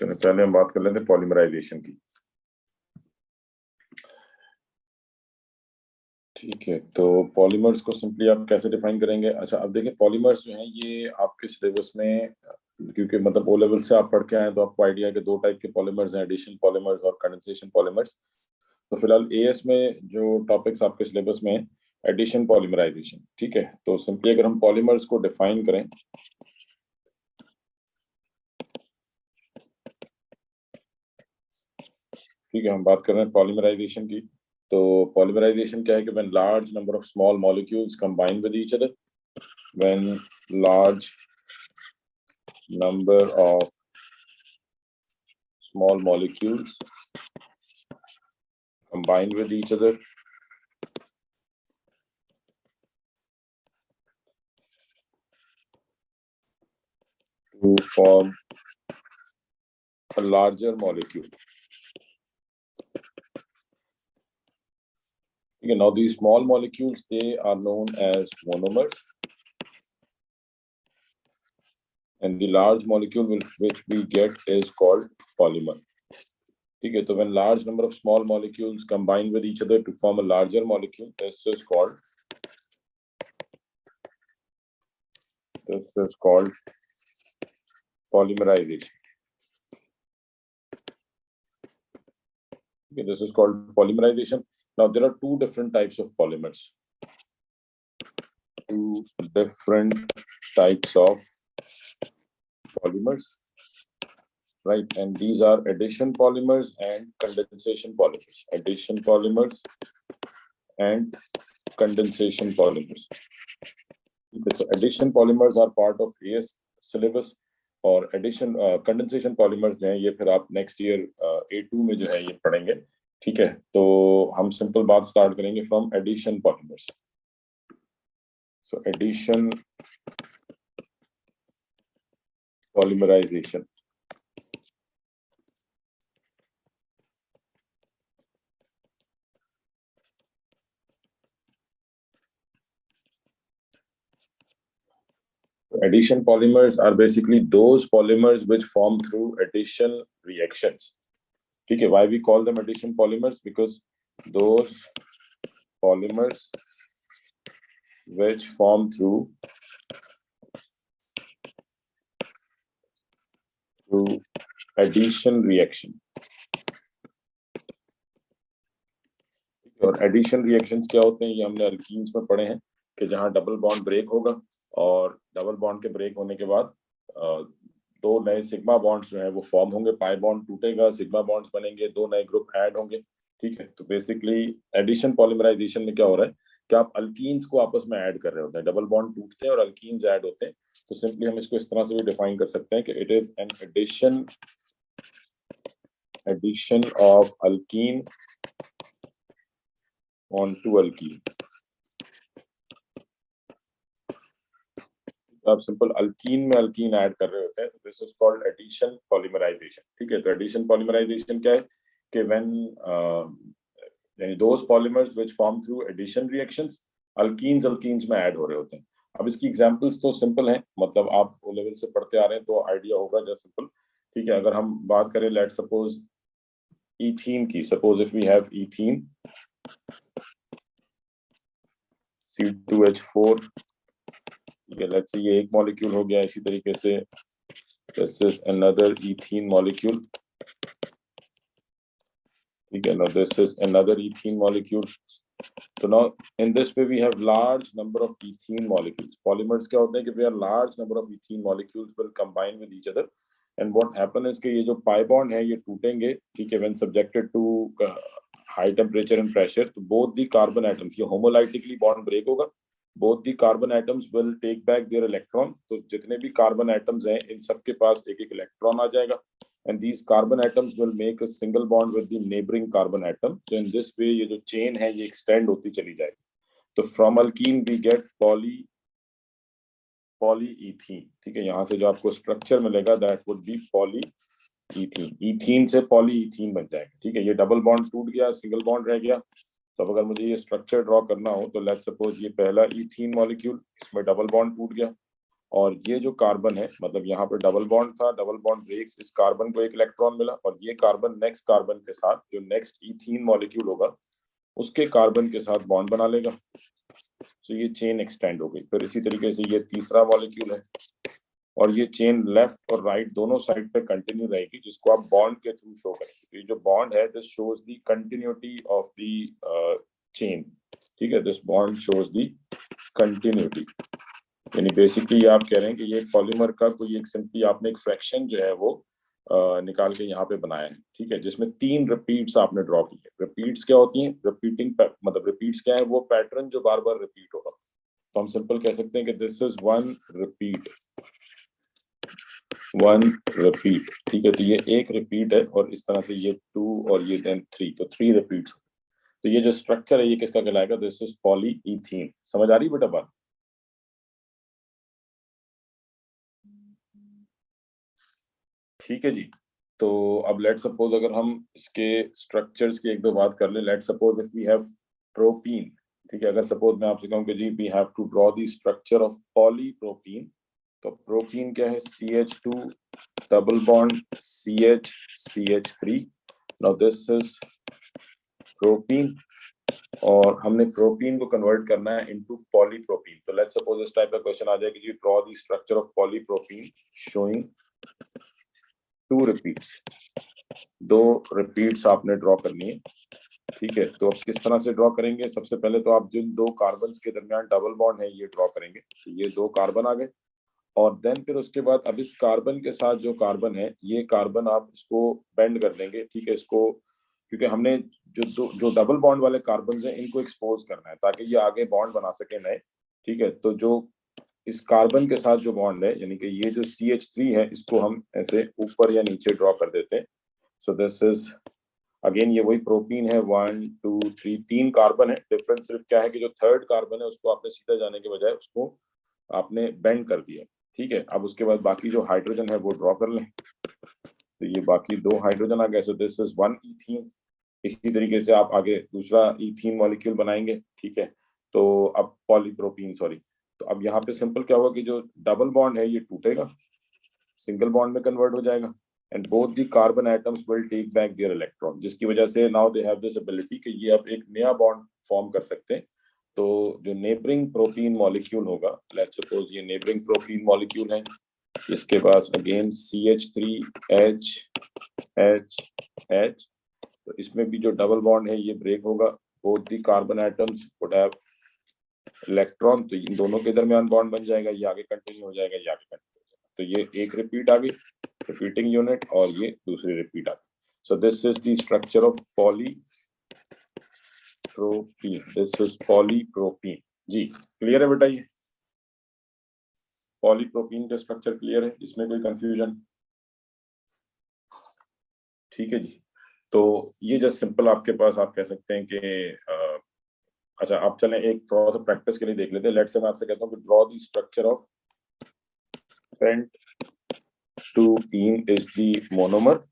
चलो पहले हम बात कर लेते हैं पॉलीमराइजेशन की। ठीक है, तो पॉलीमर्स को सिंपली आप कैसे डिफाइन करेंगे? अच्छा, अब देखिए पॉलीमर्स जो हैं ये आपके सिलेबस में, क्योंकि मतलब ओ लेवल से आप पढ़ के आए तो आपको आइडिया है कि दो टाइप के पॉलीमर्स हैं, एडिशन पॉलीमर्स और कंडेंसेशन पॉलीमर्स। तो फिलहाल एएस में जो टॉपिक्स आपके सिलेबस में है, एडिशन पॉलीमराइजेशन। ठीक है, तो सिंपली अगर हम पॉलीमर्स को डिफाइन करें, ठीक है, हम बात कर रहे हैं पॉलीमराइजेशन की। तो पॉलीमराइजेशन क्या है कि when large number of small molecules combine with each other, when large number of small molecules combine with each other to form a larger molecule. Okay, now these small molecules, they are known as monomers, and the large molecule which we get is called polymer. Okay, so when large number of small molecules combine with each other to form a larger molecule, this is called polymerization. Okay, this is called polymerization. Now there are two different types of polymers. Two different types of polymers, right? And these are addition polymers and condensation polymers. Addition polymers and condensation polymers. Okay, so addition polymers are part of AS syllabus, और addition condensation polymers जो हैं ये फिर आप next year A2 में जो है ये पढ़ेंगे। ठीक है, तो हम सिंपल बात स्टार्ट करेंगे from addition polymers. So addition polymerization. Addition polymers are basically those polymers which form through addition reactions. Okay, why we call them addition polymers? Because those polymers which form through addition reaction. और addition reactions क्या होते हैं ये हमने alkenes में पढ़े हैं कि जहां डबल बॉन्ड ब्रेक होगा और डबल बॉन्ड के ब्रेक होने के बाद दो नए सिग्मा बॉन्ड्स जो है वो फॉर्म होंगे, पाई बॉन्ड टूटेगा, सिग्मा बॉन्ड्स बनेंगे, दो नए ग्रुप ऐड होंगे। ठीक है, तो बेसिकली एडिशन पॉलीमराइजेशन में क्या हो रहा है कि आप अल्कीन्स को आपस में ऐड कर रहे होते हैं, डबल बॉन्ड टूटते हैं और अल्कीन्स ऐड होते हैं। तो सिंपली हम इसको इस तरह से भी डिफाइन कर सकते हैं कि it is an addition of alkene onto alkene. आप सिंपल अल्कीन में अल्कीन ऐड कर रहे होते हैं, तो this is called addition polymerisation. ठीक है, तो एडिशन पॉलीमराइजेशन क्या है कि व्हेन यानी those polymers which form through addition reactions, alkenes में ऐड हो रहे होते हैं। अब इसकी एग्जांपल्स तो सिंपल हैं, मतलब आप ओ लेवल से पढ़ते आ रहे हैं तो आइडिया होगा जस्ट सिंपल। ठीक है, अगर हम बात करें लेट्स सपोज ईथीन की, suppose if we have ethene C2H4, let's say ये एक मॉलिक्यूल हो गया। इसी तरीके से this is another ethene molecule. ठीक है, now this is another ethene molecule. So now in this way we have large number of ethene molecules. Polymers क्या होते हैं कि where large number of ethene molecules will combine with each other, and what happen is कि ये जो pi bond है ये टूटेंगे। ठीक है, when subjected to high temperature and pressure, तो both the carbon atoms, ये homolytically bond break होगा, both the carbon atoms will take back their electron. तो जितने भी carbon atoms हैं इन सब के पास एक एक इलेक्ट्रॉन आ जाएगा, and these carbon atoms will make a single bond with the neighboring carbon atom. So in this way ये जो chain है ये extend होती चली जाएगी। तो from alkene we get polyethene। ठीक है, यहाँ से जो आपको स्ट्रक्चर मिलेगा that would be polyethene। ethene से polyethene बन जाएगा। ठीक है, ये डबल बॉन्ड टूट गया, सिंगल बॉन्ड रह गया। तो अगर मुझे ये स्ट्रक्चर ड्रॉ करना हो तो लेट्स सपोज ये पहला ईथीन मॉलिक्यूल, इसमें डबल बॉन्ड टूट गया, और ये जो कार्बन है, मतलब यहाँ पे डबल बॉन्ड था, डबल बॉन्ड ब्रेक्स, इस कार्बन को एक इलेक्ट्रॉन मिला, और ये कार्बन नेक्स्ट कार्बन के साथ, जो नेक्स्ट इथीन मॉलिक्यूल होगा उसके कार्बन के साथ बॉन्ड बना लेगा। तो ये चेन एक्सटेंड हो गई। फिर इसी तरीके से ये तीसरा मॉलिक्यूल है, और ये चेन लेफ्ट और राइट दोनों साइड पे कंटिन्यू रहेगी, जिसको आप बॉन्ड के थ्रू शो करेंगे। तो ये जो बॉन्ड है, this shows the continuity of the chain. ठीक है, this bond shows the continuity. यानी बेसिकली आप कह रहे हैं कि ये पॉलीमर का कोई एक सिंपली आपने एक फ्रैक्शन जो है वो निकाल के यहाँ पे बनाया है। ठीक है, जिसमें 3 रिपीट्स आपने ड्रॉ की है। रिपीट्स क्या होती हैं? रिपीटिंग, मतलब रिपीट्स क्या है? वो पैटर्न जो बार बार रिपीट होगा। तो हम सिंपल कह सकते हैं कि this is one repeat, one repeat. ठीक है, तो ये एक रिपीट है, और इस तरह से ये 2 और ये देन 3, तो 3 रिपीट्स। तो ये जो स्ट्रक्चर है ये किसका कहलाएगा? This is polyethene. समझ आ रही बेटा बात? ठीक है जी। तो अब लेट सपोज अगर हम इसके स्ट्रक्चर्स की एक दो बात कर ले। Let suppose if we have propene. ठीक है, अगर सपोज मैं आपसे कहूँ कि जी we have to draw the structure of polypropene, तो प्रोपीन क्या है? CH2 double bond CH3। Now this is propene, और हमने प्रोपीन को कन्वर्ट करना है इनटू पॉलीप्रोपीन। तो लेट्स सपोज इस टाइप का क्वेश्चन आ जाए कि जी draw the structure of polypropene showing 2 repeats. 2 repeats आपने ड्रॉ करनी है। ठीक है, तो अब किस तरह से ड्रॉ करेंगे? सबसे पहले तो आप जिन 2 कार्बन के दरमियान डबल बॉन्ड है ये ड्रॉ करेंगे। तो ये 2 कार्बन आ गए, और देन फिर उसके बाद अब इस कार्बन के साथ जो कार्बन है, ये कार्बन आप इसको बेंड कर देंगे। ठीक है, इसको, क्योंकि हमने जो डबल बॉन्ड वाले कार्बन हैं इनको एक्सपोज करना है ताकि ये आगे बॉन्ड बना सके नए। ठीक है, तो जो इस कार्बन के साथ जो बॉन्ड है, यानी कि ये जो CH3 है, इसको हम ऐसे ऊपर या नीचे ड्रॉ कर देते हैं। सो दिस इज अगेन, ये वही प्रोपीन है। 1 2 3, 3 कार्बन है। डिफरेंस सिर्फ क्या है कि जो थर्ड कार्बन है उसको आपने सीधा जाने के बजाय उसको आपने बेंड कर दिया। ठीक है, अब उसके बाद बाकी जो हाइड्रोजन है वो ड्रॉ कर लें। तो ये बाकी 2 हाइड्रोजन आ गए। सो दिस इज 1 इथीन। इसी तरीके से आप आगे दूसरा इथीन मॉलिक्यूल बनाएंगे। ठीक है, तो अब पॉलीप्रोपीन, सॉरी। तो अब यहाँ पे सिंपल क्या होगा कि जो डबल बॉन्ड है ये टूटेगा, सिंगल बॉन्ड में कन्वर्ट हो जाएगा, and both the carbon atoms will take back their electron, जिसकी वजह से now they have this ability कि ये अब एक नया बॉन्ड फॉर्म कर सकते हैं। तो जो नेबरिंग प्रोपीन मॉलिक्यूल होगा, लेट्स सपोज ये नेबरिंग प्रोपीन मॉलिक्यूल है, इसके पास अगेन CH3H H, तो इसमें भी जो डबल बॉन्ड है ये ब्रेक होगा। Both the carbon atoms would have electron, तो इन दोनों के दरमियान बॉन्ड बन जाएगा, ये आगे कंटिन्यू हो जाएगा, ये आगे कंटिन्यू हो जाएगा। तो ये एक रिपीट आ गई, रिपीटिंग यूनिट, और ये दूसरी रिपीट आ गई। So this is the structure of polypropene. This is polypropene. जी क्लियर है बेटा? ये पॉलीप्रोपीन का स्ट्रक्चर क्लियर है, इसमें कोई कंफ्यूजन? ठीक है जी। तो ये जस्ट सिंपल आपके पास आप कह सकते हैं कि अच्छा, आप चलें एक थोड़ा सा प्रैक्टिस के लिए देख लेते हैं। लेट्स से मैं आपसे कहता हूँ कि draw the structure of pentene is the monomer.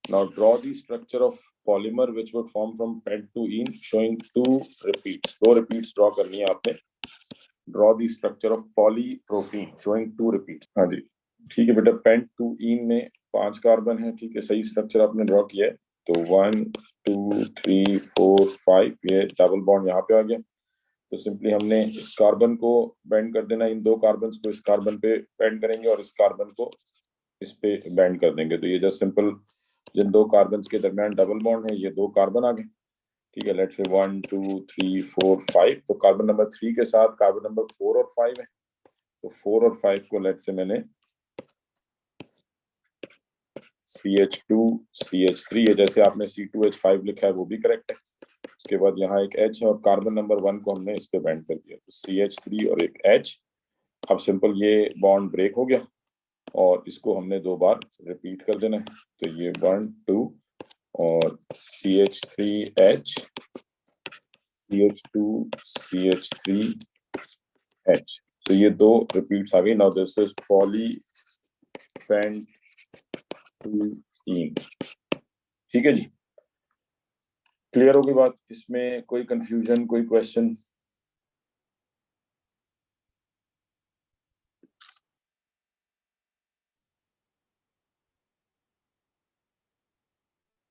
Now draw the structure of polymer which would form from pentene showing 2 repeats. 2 repeats draw करनी है आपने। Draw the structure of polypropene showing 2 repeats. हाँ जी, ठीक है बेटा। pentene में 5 carbon है। ठीक है, सही स्ट्रक्चर आपने ड्रॉ किया है। तो 1 2 3 4 5, ये डबल बॉन्ड यहाँ पे आ गया। तो सिंपली हमने इस कार्बन को बेंड कर देना, इन 2 कार्बन को इस कार्बन पे बेंड करेंगे, और इस कार्बन को इस पे बैंड कर देंगे। तो ये जस्ट सिंपल जिन 2 कार्बन के दरमियान डबल बॉन्ड है, ये 2 कार्बन आ गए। ठीक है, लेट्स से 1 2 3 4 5, तो कार्बन नंबर 3 के साथ कार्बन नंबर 4 और 5 है। तो 4 और 5 को लेट्स से मैंने CH2 CH3 है, जैसे आपने C2H5 लिखा है वो भी करेक्ट है। उसके बाद यहाँ एक H है, और कार्बन नंबर 1 को हमने इस पे बैंड कर दिया, तो CH3 और एक H। अब सिंपल ये बॉन्ड ब्रेक हो गया, और इसको हमने 2 बार रिपीट कर देना है। तो ये 1 2 और CH3H CH2 CH3H। तो ये 2 रिपीट्स आ गई। Now this is polypentene. ठीक है जी, क्लियर होगी बात? इसमें कोई कंफ्यूजन, कोई क्वेश्चन?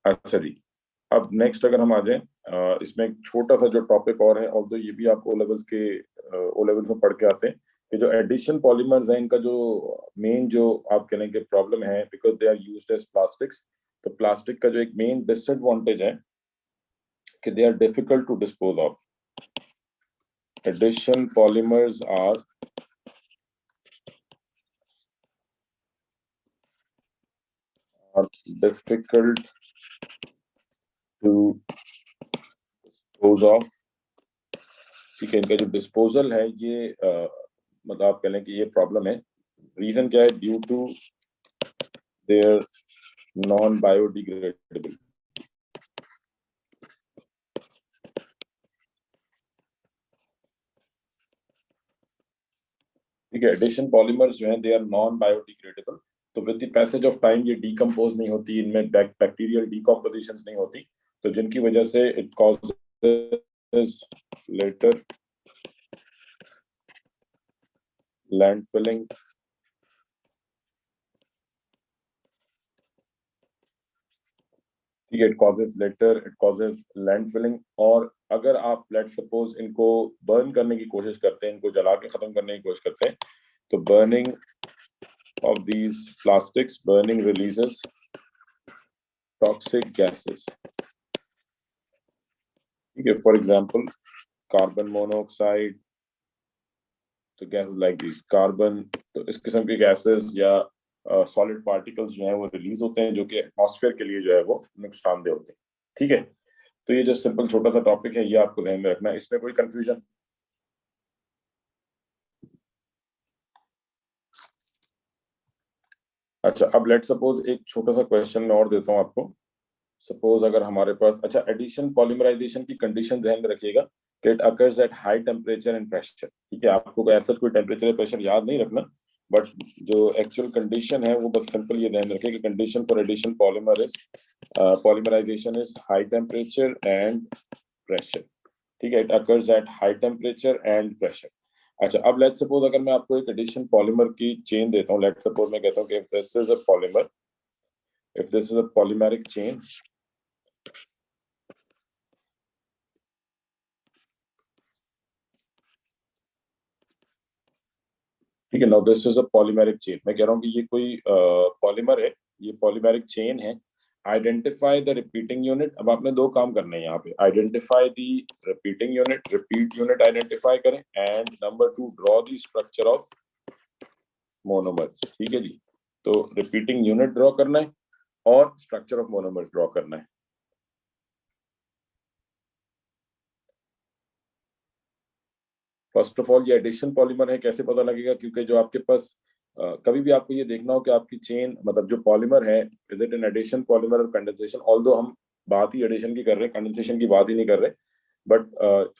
अच्छा जी, अब नेक्स्ट अगर हम आ जाएं, इसमें एक छोटा सा जो टॉपिक और है, ऑल्दो ये भी आप ओ लेवल्स में पढ़ के आते हैं, कि जो एडिशन पॉलीमर्स हैं इनका जो मेन जो आप कह लें कि प्रॉब्लम है, because they are used as plastics, तो प्लास्टिक का जो एक मेन डिसएडवांटेज है कि they are difficult to dispose of. Addition polymers are difficult to dispose of. ठीक है, इनका जो डिस्पोजल है ये मतलब आप कह लें कि ये प्रॉब्लम है. रीजन क्या है? Due to their non biodegradable. ठीक है, एडिशन पॉलीमर्स जो हैं दे आर नॉन बायोडिग्रेडेबल, तो with the passage of time ये डीकम्पोज नहीं होती, इनमें बैक्टीरियल डीकम्पोजिशन नहीं होती, तो जिनकी वजह से इट कॉजेज लेटर लैंडफिलिंग. ठीक है, इट कॉजेज लैंडफिलिंग. और अगर आप लेट सपोज इनको बर्न करने की कोशिश करते हैं, इनको जला के खत्म करने की कोशिश करते हैं, तो burning of these plastics, burning releases toxic gases. ठीक है, फॉर एग्जांपल कार्बन मोनोऑक्साइड, तो गैसेस लाइक दिस कार्बन, तो इस किस्म के गैसेस या सॉलिड पार्टिकल्स जो हैं वो रिलीज होते हैं, जो कि एटमॉस्फेयर के लिए जो है वो नुकसानदेह होते हैं. ठीक है, तो ये जो सिंपल छोटा सा टॉपिक है ये आपको ध्यान में रखना है, इसमें कोई कंफ्यूजन? अच्छा, अब लेट सपोज एक छोटा सा क्वेश्चन मैं और देता हूं आपको. सपोज अगर हमारे पास, अच्छा, एडिशन पॉलीमराइजेशन की कंडीशन ध्यान में रखिएगा कि it occurs at high temperature and pressure. ठीक है, आपको ऐसा कोई टेम्परेचर या प्रेशर याद नहीं रखना, बट जो एक्चुअल कंडीशन है वो बस सिंपल ये ध्यान रखिए कि condition for addition polymerisation is high temperature and pressure. ठीक है, it occurs at high temperature and pressure. अच्छा, अब लेट सपोज अगर मैं आपको एक एडिशन पॉलीमर की चेन देता हूँ, लेट सपोज मैं कहता हूँ कि if this is a polymeric chain, ठीक है, now this is a polymeric chain. मैं कह रहा हूँ कि ये कोई पॉलीमर है, ये पॉलीमेरिक चेन है. Identify the repeating unit. अब आपने दो काम करने हैं यहाँ पे, identify the repeating unit, repeat unit identify करें, and number 2 draw the structure of monomer. ठीक है जी, तो रिपीटिंग यूनिट ड्रॉ करना है और स्ट्रक्चर ऑफ मोनोमर ड्रॉ करना है. फर्स्ट ऑफ ऑल ये एडिशन पॉलीमर है, कैसे पता लगेगा? क्योंकि जो आपके पास कभी भी आपको ये देखना हो कि आपकी चेन, मतलब जो पॉलीमर है, is it an addition polymer और कंडेंसेशन. ऑल्दो हम बात ही एडिशन की कर रहे हैं, कंडेंसेशन की बात ही नहीं कर रहे, बट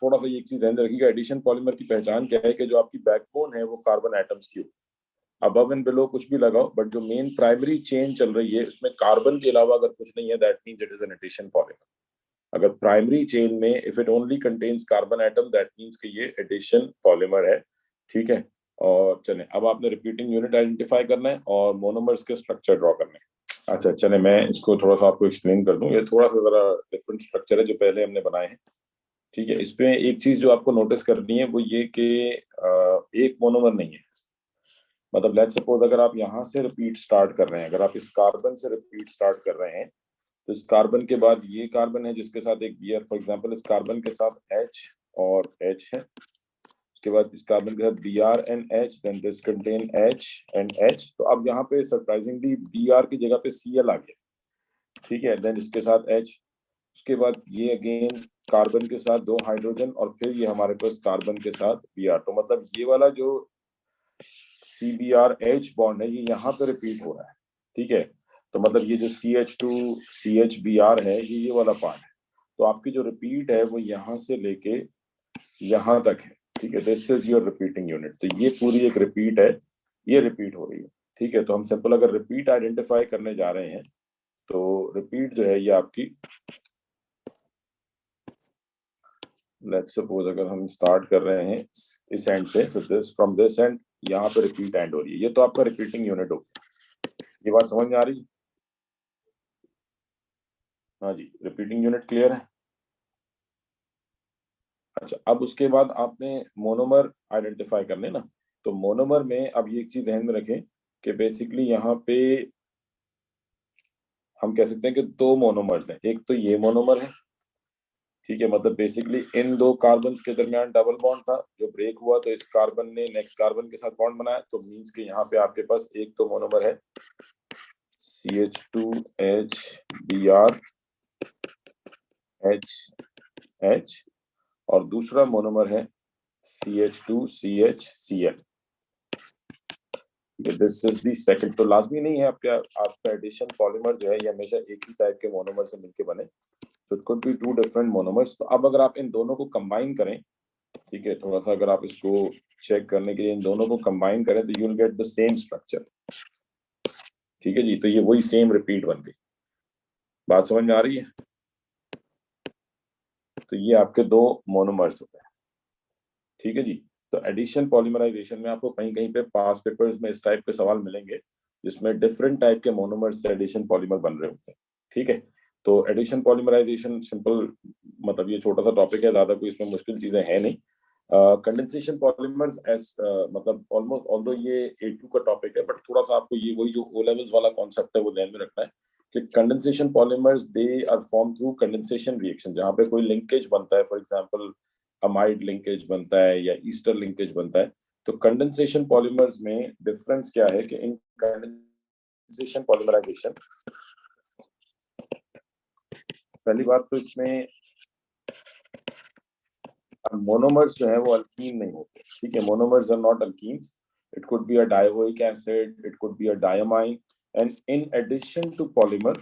थोड़ा सा ये एक चीज ध्यान रखिएगा, एडिशन पॉलीमर की पहचान क्या है कि जो आपकी बैकबोन है वो कार्बन एटम्स की हो. अबव एंड बिलो कुछ भी लगाओ, बट जो मेन प्राइमरी चेन चल रही है उसमें कार्बन के अलावा अगर कुछ नहीं है, that means it is an addition polymer. अगर प्राइमरी चेन में if it only contains carbon atom, that means कि ये एडिशन पॉलीमर है. ठीक है, और चलें, अब आपने रिपीटिंग यूनिट आइडेंटिफाई करना है और मोनोमर्स के स्ट्रक्चर ड्रॉ करने हैं. अच्छा, चले मैं इसको थोड़ा सा आपको एक्सप्लेन कर दूं. ये थोड़ा सा जरा डिफरेंट स्ट्रक्चर है जो पहले हमने बनाए हैं. ठीक है, इसमें एक चीज जो आपको नोटिस करनी है वो ये कि एक मोनोमर नहीं है. मतलब लेट्स सपोज अगर आप यहाँ से रिपीट स्टार्ट कर रहे हैं, अगर आप इस कार्बन से रिपीट स्टार्ट कर रहे हैं, तो इस कार्बन के बाद ये कार्बन है जिसके साथ एक Br, फॉर एग्जांपल इस कार्बन के साथ H और H है. उसके बाद इस कार्बन के साथ Br and H, then this contain H and H. तो अब यहाँ पे सरप्राइजिंगली Br की जगह पे Cl आ गया. ठीक है, देन इसके साथ H. उसके बाद ये अगेन कार्बन के साथ दो हाइड्रोजन, और फिर ये हमारे पास कार्बन के साथ Br. तो मतलब ये वाला जो CBr-H बॉन्ड है ये यहाँ पे रिपीट हो रहा है. ठीक है, तो मतलब ये जो CH2 CHBr है ये वाला पार्ट है. तो आपकी जो रिपीट है वो यहाँ से लेके यहाँ तक है. ठीक है, this is your repeating unit. तो ये पूरी एक रिपीट है, ये रिपीट हो रही है. ठीक है, तो हम सिंपल अगर रिपीट आइडेंटिफाई करने जा रहे हैं, तो रिपीट जो है ये आपकी, लेट्स सपोज अगर हम स्टार्ट कर रहे हैं इस एंड से, so this from this and यहाँ पे रिपीट एंड हो रही है, ये तो आपका रिपीटिंग यूनिट हो गया. ये बात समझ में आ रही है? हाँ जी, रिपीटिंग यूनिट क्लियर है। अच्छा, अब उसके बाद आपने मोनोमर आइडेंटिफाई करने ना, तो मोनोमर में अब ये एक चीज ध्यान में रखें कि बेसिकली यहाँ पे हम कह सकते हैं कि दो मोनोमर्स हैं। एक तो ये मोनोमर है, ठीक है, मतलब बेसिकली इन दो कार्बन के दरमियान डबल बॉन्ड था जो ब्रेक हुआ, तो इस कार्बन ने नेक्स्ट कार्बन के साथ बॉन्ड बनाया, तो मीन्स के यहाँ पे आपके पास एक तो मोनोमर है CH2HBr HH, और दूसरा मोनोमर है CH2CHCl। This is the second. तो लाजमी नहीं है आपका एडिशन पॉलीमर जो है ये हमेशा एक ही टाइप के मोनोमर से मिलके बने, तो it could be two different monomers. तो अब अगर आप इन दोनों को कंबाइन करें, ठीक है, थोड़ा सा अगर आप इसको चेक करने के लिए इन दोनों को कंबाइन करें तो you will get the same structure. ठीक है जी, तो ये वही सेम रिपीट बन गई। बात समझ में आ रही है? तो ये आपके दो मोनोमर्स हो गए। ठीक है जी। तो एडिशन पॉलीमराइजेशन में आपको कहीं कहीं पे पास पेपर्स में इस टाइप के सवाल मिलेंगे जिसमें डिफरेंट टाइप के मोनोमर्स से एडिशन पॉलीमर बन रहे होते हैं। ठीक है, तो एडिशन पॉलीमराइजेशन सिंपल, मतलब ये छोटा सा टॉपिक है, ज्यादा कोई इसमें मुश्किल चीजें है नहीं। कंडेंसेशन पॉलीमर्स एज मतलब ऑलमोस्ट, ऑल्दो ये A2 का टॉपिक है, बट थोड़ा सा आपको ये वही जो O लेवल्स वाला कॉन्सेप्ट है वो ध्यान में रखना है कि condensation polymers they are form through condensation reaction, जहां पे कोई लिंकेज बनता है, फॉर एग्जांपल अमाइड लिंकेज बनता है या ईस्टर लिंकेज बनता है। तो कंडेंसेशन पॉलीमर्स में डिफरेंस क्या है कि इन कंडेंसेशन पॉलीमराइजेशन, पहली बात तो इसमें मोनोमर्स जो है वो अल्कीन नहीं होते। ठीक है, monomers are not alkenes, it could be a dioic acid, it could be a diamine, and in addition to polymer,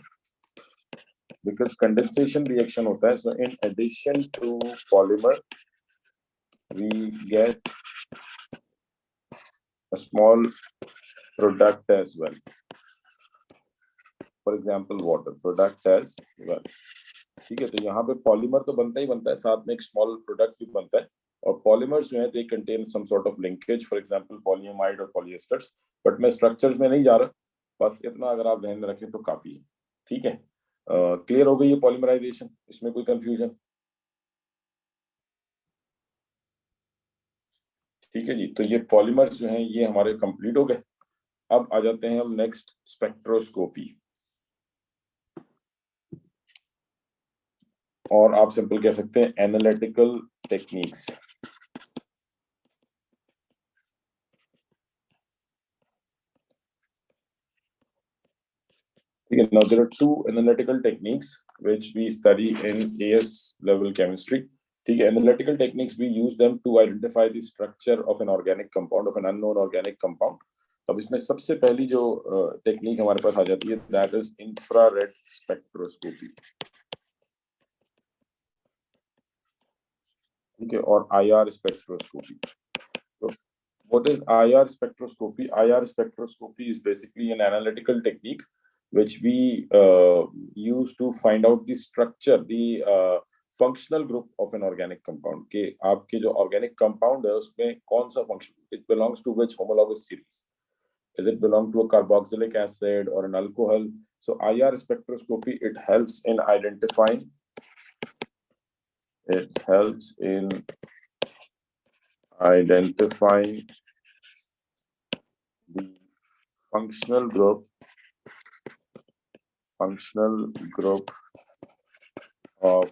because condensation reaction होता है, so in addition to polymer we get a small product as well, for example water product as well। ठीक है, तो यहाँ पे polymer तो बनता ही बनता है, साथ में एक स्मॉल प्रोडक्ट भी बनता है, और पॉलीमर्स जो है they contain some sort of linkage, for example polyamide और पॉलीएस्टर्स। बट मैं स्ट्रक्चर्स में नहीं जा रहा, बस इतना अगर आप ध्यान में रखें तो काफी है। ठीक है, क्लियर हो गई ये पॉलीमराइजेशन, इसमें कोई कंफ्यूजन? ठीक है जी, तो ये पॉलीमर्स जो हैं ये हमारे कंप्लीट हो गए। अब आ जाते हैं हम नेक्स्ट, स्पेक्ट्रोस्कोपी, और आप सिंपल कह सकते हैं एनालिटिकल टेक्निक्स। ठीक है, now there are two analytical techniques which we study in AS level chemistry। ठीक है, analytical techniques we use them to identify the structure of an organic compound, of an unknown organic compound। अब इसमें सबसे पहली जो technique हमारे पास आ जाती है दैट इज इंफ्रारेड स्पेक्ट्रोस्कोपी। ठीक है, और IR स्पेक्ट्रोस्कोपी। तो what is IR spectroscopy? IR spectroscopy is basically an analytical technique which we use to find out the structure, the functional group of an organic compound। के आपके जो organic compound है उसमें कौन सा function, it belongs to which homologous series, does it belong to a carboxylic acid or an alcohol? So IR spectroscopy, it helps in identifying, it helps in identifying the functional group of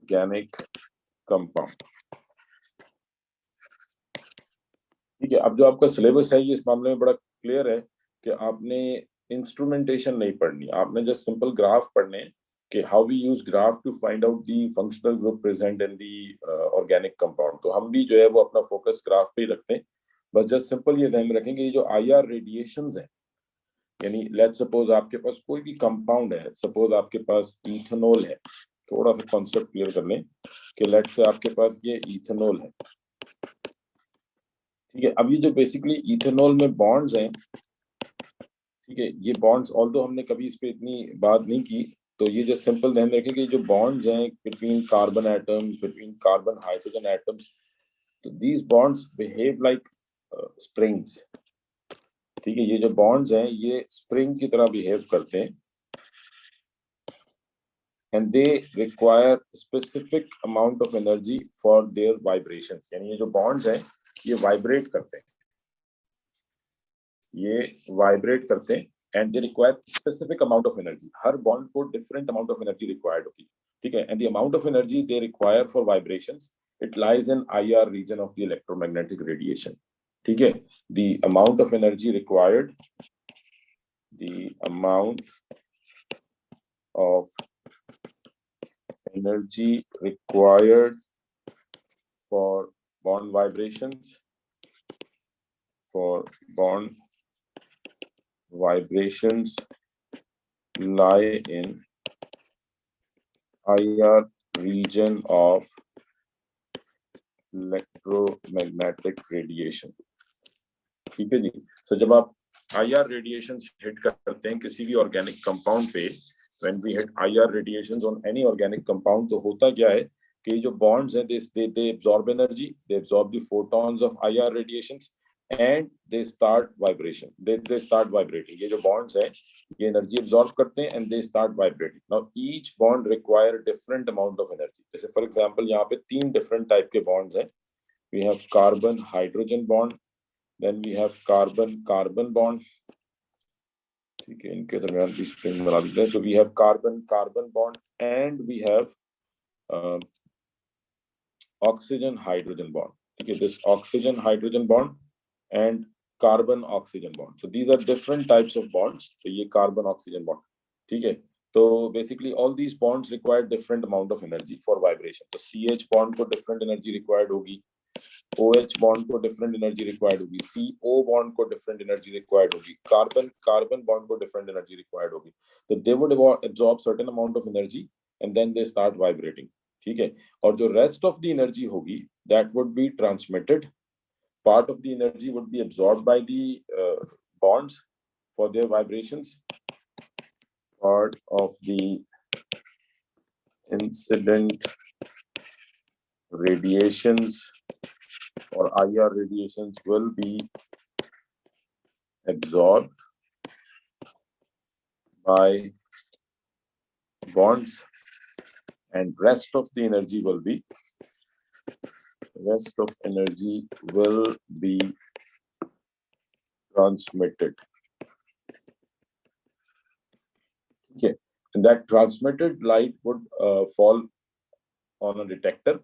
organic compound। ठीक है, अब जो आपका syllabus है ये इस मामले में बड़ा क्लियर है कि आपने इंस्ट्रूमेंटेशन नहीं पढ़नी, आपने जस्ट सिंपल ग्राफ पढ़ने हैं कि how we use graph to find out the functional group present in the organic compound. तो हम भी जो है वो अपना फोकस ग्राफ पे ही रखते हैं। बस जस्ट सिंपल ये ध्यान में रखेंगे ये जो IR रेडिएशंस है, यानी लेट्स सपोज आपके पास कोई भी कंपाउंड है, सपोज आपके पास इथेनॉल है, थोड़ा सा कॉन्सेप्ट क्लियर कर लें कि लेट्स से आपके पास ये इथेनॉल है। ठीक है, अब ये जो बेसिकली इथेनॉल में बॉन्ड्स हैं, ठीक है, ये बॉन्ड्स ऑल्दो हमने कभी इस पे इतनी बात नहीं की, तो ये जो सिंपल ध्यान रखें कि जो बॉन्ड्स हैं between carbon atoms, between carbon hydrogen atoms, तो these bonds behave like springs. ठीक है, ये जो बॉन्ड्स हैं ये स्प्रिंग की तरह बिहेव करते हैं। and they require specific amount of energy for their vibrations. यानी ये जो bonds हैं ये vibrate करते हैं, ये vibrate करते हैं and they require specific amount of energy. Her bond को different amount of energy required होती है, ठीक है? And the amount of energy they require for vibrations, it lies in IR region of the electromagnetic radiation. ठीक है? The amount of energy required, the amount of energy required for bond vibrations, lie in IR region of electromagnetic radiation. ठीक है जी. So जब आप IR radiations hit करते हैं किसी भी organic compound पे, when we hit IR radiations on any organic compound, तो होता क्या है कि जो bonds हैं, they absorb energy, they absorb the photons of IR radiations and they start vibration. They start vibrating. ये जो bonds हैं, ये energy absorb करते हैं and they start vibrating. Now each bond require different amount of energy. जैसे for example यहाँ पे 3 different type के bonds हैं. We have carbon hydrogen bond, then we have carbon carbon bond. ठीक है, इनके दरमियान भी स्ट्रिंग बना देते हैं. So we have carbon carbon bond and we have oxygen hydrogen bond. ठीक है, this oxygen hydrogen bond and carbon oxygen bond. So these are different types of bonds. तो ये carbon oxygen bond. ठीक है, तो basically all these bonds require different amount of energy for vibration. तो CH bond को different energy required होगी, OH bond को different energy required होगी, CO bond को different energy required होगी, carbon carbon bond को different energy required होगी. तो they would absorb certain amount of energy and then they start vibrating. ठीक है, और जो rest of the energy होगी that would be transmitted. Part of the energy would be absorbed by the bonds for their vibrations. Part of the incident radiations or IR radiations will be absorbed by bonds and rest of energy will be transmitted. Okay, and that transmitted light would fall on a detector.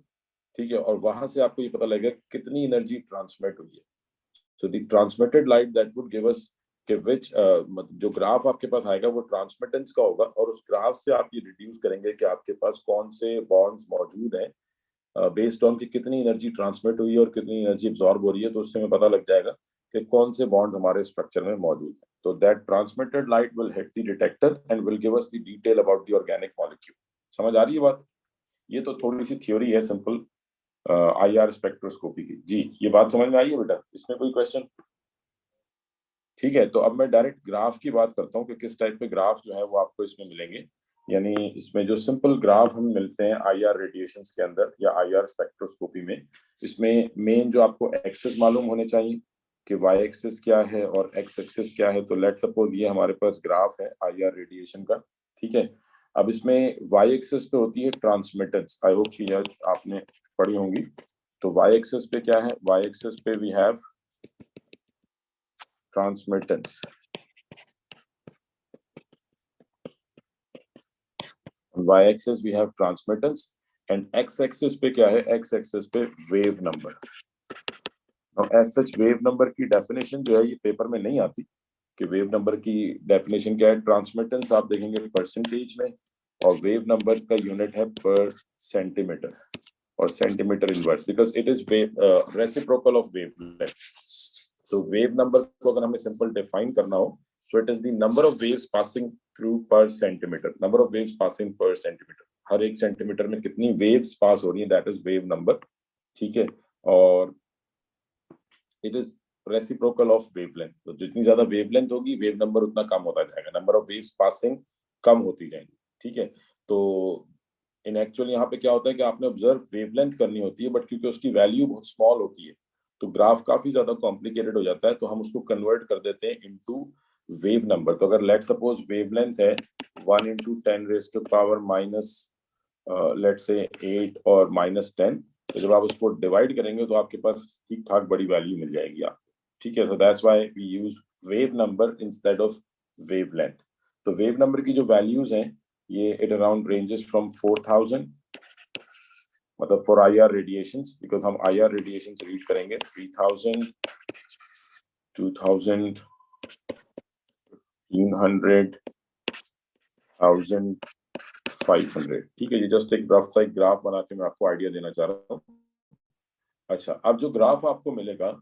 ठीक है, और वहां से आपको ये पता लगेगा कितनी एनर्जी ट्रांसमिट हुई है. So the transmitted light that would give us कि which जो ग्राफ आपके पास आएगा वो ट्रांसमिटेंस का होगा और उस ग्राफ से आप ये रिड्यूस करेंगे कि आपके पास कौन से बॉन्ड्स मौजूद हैं बेस्ड ऑन कि कितनी एनर्जी ट्रांसमिट हुई है और कितनी एनर्जी एब्जॉर्ब हो रही है. तो उससे हमें पता लग जाएगा कि कौन से बॉन्ड हमारे स्ट्रक्चर में मौजूद है. तो that transmitted light will hit the detector and will give us the detail about the organic molecule. समझ आ रही है बात? ये तो थोड़ी सी थ्योरी है सिंपल IR स्पेक्ट्रोस्कोपी की. जी, ये बात समझ में आई है बेटा? इसमें कोई क्वेश्चन? ठीक है, तो अब मैं डायरेक्ट ग्राफ की बात करता हूँ कि किस टाइप के ग्राफ जो है वो आपको इसमें मिलेंगे. यानी इसमें जो सिंपल ग्राफ हम मिलते हैं IR रेडिएशंस के अंदर या IR स्पेक्ट्रोस्कोपी में, इसमें मेन जो आपको एक्सिस मालूम होने चाहिए कि y एक्सिस क्या है और x एक्सिस क्या है. तो लेट सपोज ये हमारे पास ग्राफ है IR रेडिएशन का. ठीक है, अब इसमें y एक्सिस पे होती है ट्रांसमिटेंस. आई होप कि यार आपने पढ़ी होंगी. तो y एक्सिस पे क्या है? y एक्सिस पे we have transmittance. On y-axis we have transmittance and x-axis पे क्या है? x-axis पे wave number. Now as such wave number की definition जो है ये पेपर में नहीं आती कि wave number की definition क्या है. Transmittance आप देखेंगे percentage में और wave number का unit है per centimeter और centimeter inverse because it is reciprocal of wavelength. तो वेव नंबर को अगर हमें सिंपल डिफाइन करना हो so it is the number of waves passing through per centimetre. Number of waves passing per centimetre, हर एक centimetre में कितनी वेव्स पास हो रही हैं, दैट इज वेव नंबर. ठीक है, और it is reciprocal of wavelength. तो जितनी ज्यादा वेवलेंथ होगी वेव नंबर उतना कम होता जाएगा, नंबर ऑफ वेव्स पासिंग कम होती जाएंगी. ठीक है, तो इन एक्चुअल यहाँ पे क्या होता है कि आपने ऑब्जर्व वेवलेंथ करनी होती है बट क्योंकि उसकी वैल्यू बहुत स्मॉल होती है तो ग्राफ काफी ज्यादा कॉम्प्लिकेटेड हो जाता है. तो हम उसको कन्वर्ट कर देते हैं इनटू वेव नंबर, तो अगर लेट सपोज वेवलेंथ है 1 into 10 raised to power minus let say 8 और -10, तो जब आप उसको डिवाइड करेंगे तो आपके पास ठीक ठाक बड़ी वैल्यू मिल जाएगी आपको, ठीक है। तो that's why we use wave number instead of wavelength. तो वेव नंबर की जो वैल्यूज हैं ये इट अराउंड रेंजेस फ्रॉम 4000, मतलब फॉर IR रेडिएशंस, बिकॉज हम IR रेडिएशंस रीड करेंगे 3000, 2000, 1500, 1500, ठीक है। ये जस्ट एक रफ सा ग्राफ बना के मैं आपको आइडिया देना चाह रहा हूँ। अच्छा, अब जो ग्राफ आपको मिलेगा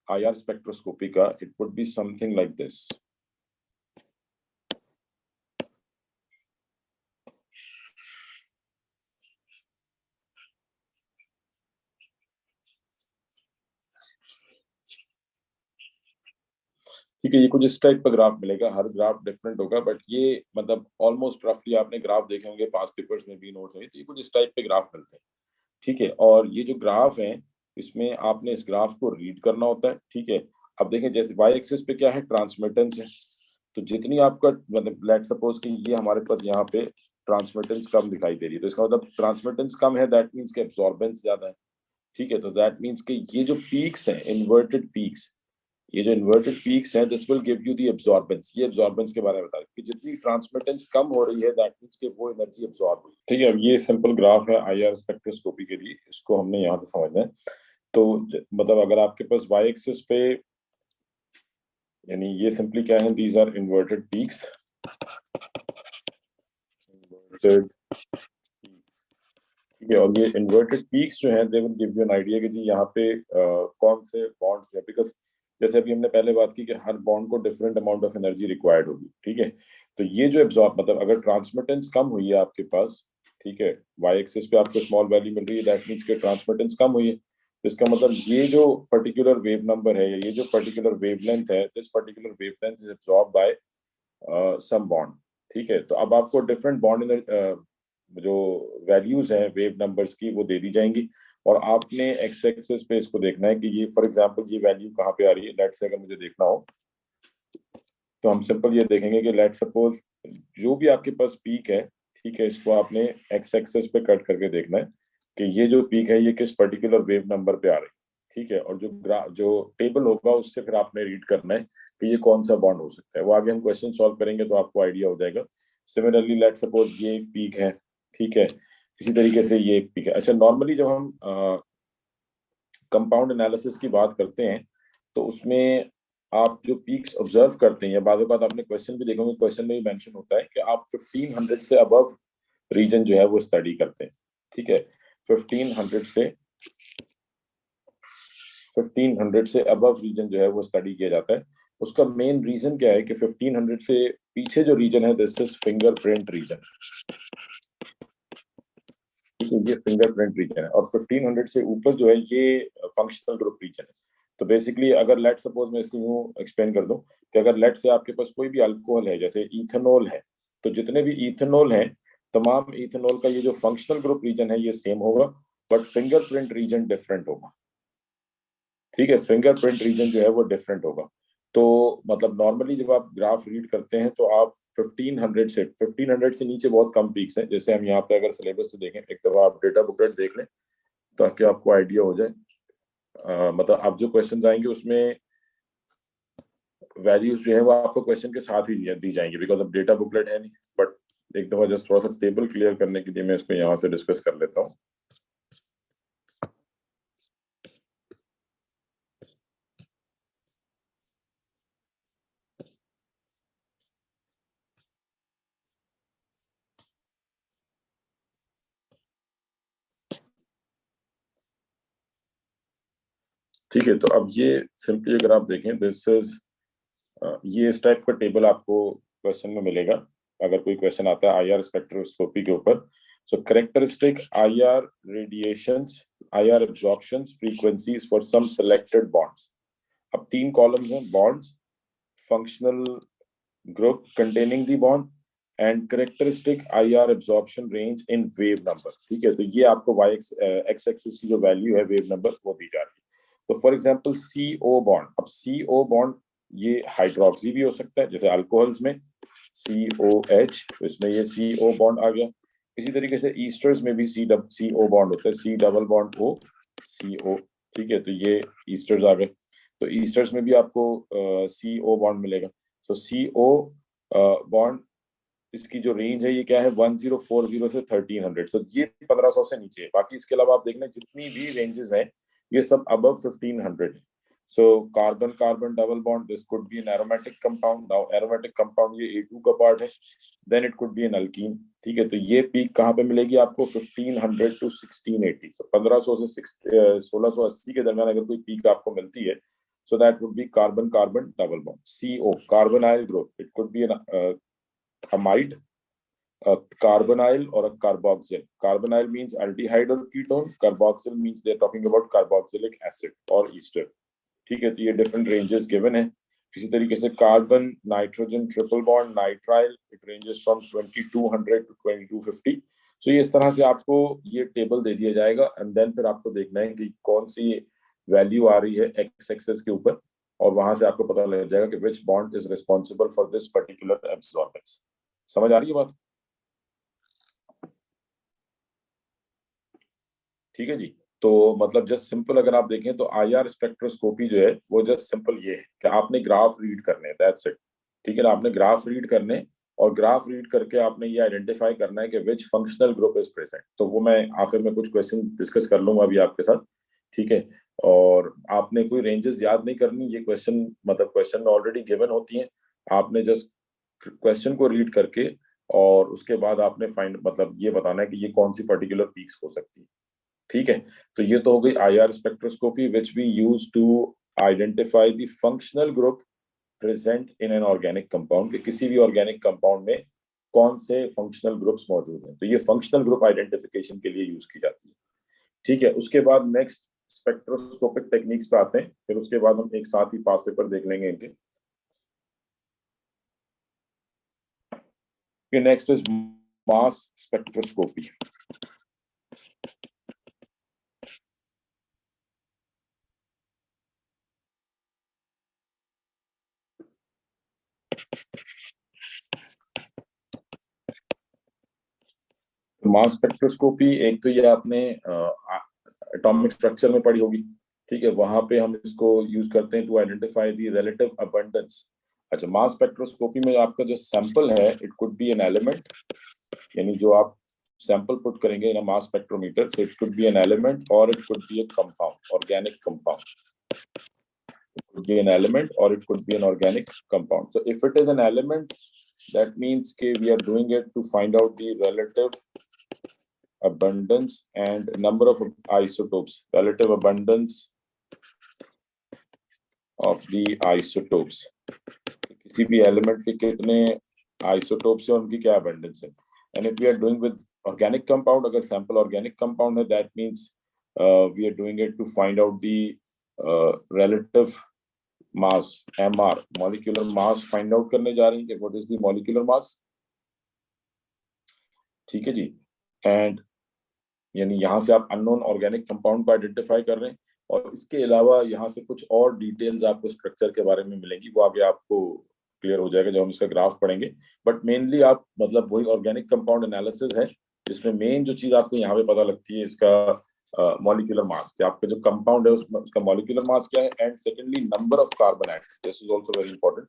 IR स्पेक्ट्रोस्कोपी का, it would be something like this. ठीक है, ये कुछ इस टाइप का ग्राफ मिलेगा, हर ग्राफ डिफरेंट होगा, बट ये मतलब ऑलमोस्ट रफली आपने ग्राफ देखे होंगे पास पेपर्स में भी, नोट्स में, तो ये कुछ इस टाइप के ग्राफ मिलते हैं, ठीक है। और ये जो ग्राफ है इसमें आपने इस ग्राफ को रीड करना होता है, ठीक है। अब देखें जैसे वाई एक्सिस पे क्या है, ट्रांसमिटेंस है, तो जितनी आपका मतलब लेट सपोज कि ये हमारे पास यहाँ पे ट्रांसमिटेंस कम दिखाई दे रही है, तो इसका मतलब ट्रांसमिटेंस कम है, दैट मीन्स कि एब्जॉर्बेंस ज्यादा है, ठीक है। तो दैट मीन्स कि ये जो पीक्स हैं इन्वर्टेड पीक्स, ये जो इन्वर्टेड पीक्स हैं, this will give you the absorbance. ये एब्जॉर्बेंस के बारे में बता रहे कि जितनी ट्रांसमिटेंस कम हो रही है दैट मीन्स कि वो एनर्जी एब्जॉर्ब हुई, ठीक है। अब ये सिंपल ग्राफ है IR स्पेक्ट्रोस्कोपी के लिए, इसको हमने यहाँ पे समझना है। तो मतलब अगर आपके पास वाई एक्सिस पे, यानी ये सिंपली क्या है, these are inverted peaks, inverted, ठीक है। और ये इन्वर्टेड पीक्स जो हैं they will give you an idea कि जी यहाँ पे कौन से बॉन्ड्स जो है, बिकॉज जैसे अभी हमने पहले बात की कि हर बॉन्ड को different amount of energy required होगी, ठीक है। तो ये जो एब्जॉर्ब मतलब अगर ट्रांसमिटेंस कम हुई है आपके पास, ठीक है, वाई एक्सिस पे आपको स्मॉल वैल्यू मिल रही है, दैट मीन्स के ट्रांसमिटेंस कम हुई है, तो इसका मतलब ये जो पर्टिकुलर वेव नंबर है या ये जो पर्टिकुलर वेवलेंथ है, this particular wavelength is absorb by some bond, ठीक है। तो अब आपको डिफरेंट बॉन्ड जो वैल्यूज हैं वेव नंबर्स की वो दे दी जाएंगी, और आपने एक्स एक्सिस पे इसको देखना है कि ये फॉर एग्जांपल ये वैल्यू कहाँ पे आ रही है। लेट से अगर मुझे देखना हो तो हम सिंपल ये देखेंगे कि लेट सपोज जो भी आपके पास पीक है, ठीक है, इसको आपने एक्स एक्सिस पे कट करके देखना है कि ये जो पीक है ये किस पर्टिकुलर वेव नंबर पे आ रही है, ठीक है। और जो टेबल होगा उससे फिर आपने रीड करना है कि ये कौन सा बॉन्ड हो सकता है। वो आगे हम क्वेश्चन सॉल्व करेंगे तो आपको आइडिया हो जाएगा। सिमिलरली लेट सपोज ये एक पीक है, ठीक है, इसी तरीके से ये एक पीक है। अच्छा, नॉर्मली जब हम कंपाउंड एनालिसिस की बात करते हैं तो उसमें आप जो पीक्स ऑब्जर्व करते हैं, या बाद बात आपने क्वेश्चन भी देखोगे, क्वेश्चन में भी मेंशन होता है कि आप 1500 से अबव रीजन जो है वो स्टडी करते हैं, ठीक है। 1500 से 1500 से अबव रीजन जो है वो स्टडी किया जाता है। उसका मेन रीजन क्या है कि 1500 से पीछे जो रीजन है दिस इज फिंगरप्रिंट रीजन, ठीक है, ये फिंगरप्रिंट रीजन है। और 1500 से ऊपर जो है ये फंक्शनल ग्रुप रीजन है। तो बेसिकली अगर लेट सपोज मैं इसको यूं एक्सप्लेन कर दूं कि अगर लेट से आपके पास कोई भी अल्कोहल है, जैसे इथेनॉल है, तो जितने भी इथेनॉल हैं, तमाम इथेनॉल का ये जो फंक्शनल ग्रुप रीजन है ये सेम होगा, बट फिंगरप्रिंट रीजन डिफरेंट होगा, ठीक है। फिंगरप्रिंट रीजन जो है वो डिफरेंट होगा। तो मतलब नॉर्मली जब आप ग्राफ रीड करते हैं तो आप 1500 से नीचे बहुत कम पीक्स हैं। जैसे हम यहाँ पे अगर सिलेबस से देखें, एक दफा आप डेटा बुकलेट देख लें ताकि आपको आइडिया हो जाए। मतलब आप जो क्वेश्चन आएंगे उसमें वैल्यूज जो है वो आपको क्वेश्चन के साथ ही दी जाएंगी, बिकॉज अब डेटा बुकलेट है नहीं। बट एक दफा जस्ट थोड़ा सा टेबल क्लियर करने के लिए मैं इसको यहाँ से डिस्कस कर लेता हूँ। ठीक है, तो अब ये सिंपली अगर आप देखें दिस इज, ये इस टाइप का टेबल आपको क्वेश्चन में मिलेगा अगर कोई क्वेश्चन आता है आईआर स्पेक्ट्रोस्कोपी के ऊपर। So characteristic IR radiations, IR absorptions, frequencies for some selected bonds. अब 3 कॉलम्स हैं, bonds, functional group containing the bond and characteristic IR absorption range in wave number, ठीक है। तो ये आपको वाई एक्स एक्सिस की जो वैल्यू है वेव नंबर वो दी जा रही है। तो फॉर एग्जांपल CO बॉन्ड, अब CO बॉन्ड ये हाइड्रोक्सी भी हो सकता है, जैसे अल्कोहल्स में COH, तो इसमें ये CO बॉन्ड आ गया। इसी तरीके से ईस्टर्स में भी CO बॉन्ड होता है, C double bond O CO, ठीक है, तो ये ईस्टर्स आ गए। तो ईस्टर्स में भी आपको CO बॉन्ड मिलेगा। सो CO बॉन्ड, इसकी जो रेंज है ये क्या है, 1040 से 1300, सो ये 1500 से नीचे है। बाकी इसके अलावा आप देखना जितनी भी रेंजेस हैं ये सब अबव 1500 है। So carbon carbon double bond, this could be an aromatic compound. Now aromatic compound ये A2 का पार्ट है, then it could be an alkene, ठीक है। तो ये पीक कहाँ पे मिलेगी आपको, 1500 टू 1680, so 1500 से 1680 के दरमियान अगर कोई पीक आपको मिलती है, so that would be carbon carbon double bond, CO carbonyl group, it could be an amide, a carbonyl or a carboxyl. Carbonyl means aldehyde or ketone, carboxyl means they're talking about carboxylic acid or ester, ठीक है। तो ये different ranges given है। इसी तरीके से carbon nitrogen triple bond nitrile, it ranges from 2200 to 2250। So ये इस तरह से आपको ये टेबल दे दिया जाएगा, एंड देन फिर आपको देखना है कि कौन सी वैल्यू आ रही है एक्स एक्सेस के ऊपर, और वहां से आपको पता लग जाएगा कि which bond is responsible for this particular absorbance. समझ आ रही है बात? ठीक है जी। तो मतलब जस्ट सिंपल अगर आप देखें तो IR स्पेक्ट्रोस्कोपी जो है वो जस्ट सिंपल ये है कि आपने ग्राफ रीड करने, दैट्स इट, ठीक है ना। आपने ग्राफ रीड करने, और ग्राफ रीड करके आपने ये आइडेंटिफाई करना है कि विच फंक्शनल ग्रुप इज प्रेजेंट। तो वो मैं आखिर में कुछ क्वेश्चन डिस्कस कर लूंगा अभी आपके साथ, ठीक है। और आपने कोई रेंजेस याद नहीं करनी, ये क्वेश्चन मतलब क्वेश्चन में ऑलरेडी गिवन होती हैं। आपने जस्ट क्वेश्चन को रीड करके और उसके बाद आपने फाइंड मतलब ये बताना है कि ये कौन सी पर्टिकुलर पीक्स हो सकती है, ठीक है। तो ये तो हो गई IR spectroscopy which we use to identify the functional group present in an organic compound, कि किसी भी ऑर्गेनिक कंपाउंड में कौन से फंक्शनल ग्रुप्स मौजूद हैं। तो ये फंक्शनल ग्रुप आइडेंटिफिकेशन के लिए यूज की जाती है, ठीक है। उसके बाद नेक्स्ट स्पेक्ट्रोस्कोपिक टेक्निक्स पे आते हैं, फिर उसके बाद हम एक साथ ही पास पेपर देख लेंगे इनके। Next is mass spectroscopy. Mass spectroscopy, एक तो ये आपने एटॉमिक स्ट्रक्चर में पढ़ी होगी, ठीक है। वहां पे हम इसको यूज करते हैं to identify the relative abundance. अच्छा, मास स्पेक्ट्रोस्कोपी में आपका जो सैंपल है it could be an element, यानी जो आप सैंपल पुट करेंगे in a mass spectrometer, so it could be an element और it could be a compound, organic compound. It could be an element or it could be an organic compound. So if it is an element, that means that we are doing it to find out the relative abundance and number of isotopes, relative abundance of the isotopes. किसी भी element के कितने isotopes है, उनकी क्या abundance है. And if we are doing with organic compound, अगर sample organic compound है, that means we are doing it to find out the relative mass, MR, molecular mass find out करने जा रहे हैं कि what is the molecular mass, ठीक है जी। And यानी यहाँ से आप अननोन ऑर्गेनिक कंपाउंड को आइडेंटिफाई कर रहे हैं, और इसके अलावा यहाँ से कुछ और डिटेल्स आपको स्ट्रक्चर के बारे में मिलेंगी, वो आगे आपको क्लियर हो जाएगा जब हम इसका ग्राफ पढ़ेंगे। बट मेनली आप मतलब वही ऑर्गेनिक कंपाउंड एनालिसिस है जिसमें मेन जो चीज आपको यहाँ पे पता लगती है इसका मॉलिक्यूलर मास, कि आपका जो कंपाउंड है उसका मॉलिक्यूलर मास क्या है, and secondly number of carbon atoms, this is also very important,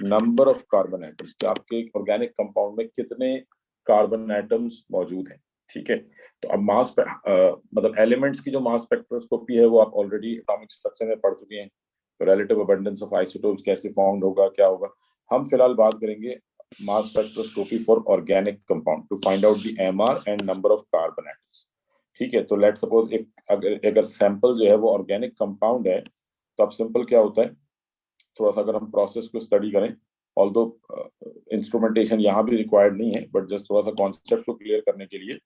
number of carbon atoms, कि आपके ऑर्गेनिक कंपाउंड में कितने कार्बन एटम्स मौजूद हैं, ठीक है। तो अब मास मतलब एलिमेंट्स की जो मास स्पेक्ट्रोस्कोपी है वो आप ऑलरेडी एटॉमिक स्ट्रक्चर में पढ़ चुके हैं। तो रिलेटिव अबंडेंस ऑफ आइसोटोप्स कैसे फाउंड होगा, क्या होगा। हम फिलहाल बात करेंगे mass spectroscopy for organic compound to find out the MR and number of carbon atoms, ठीक है। तो लेट्स सपोज इफ अगर सैंपल जो है वो ऑर्गेनिक कंपाउंड है, तो अब सिंपल क्या होता है, थोड़ा सा अगर हम प्रोसेस को स्टडी करें, ऑल्दो इंस्ट्रूमेंटेशन यहाँ भी रिक्वायर्ड नहीं है, बट जस्ट थोड़ा सा कॉन्सेप्ट को क्लियर करने के लिए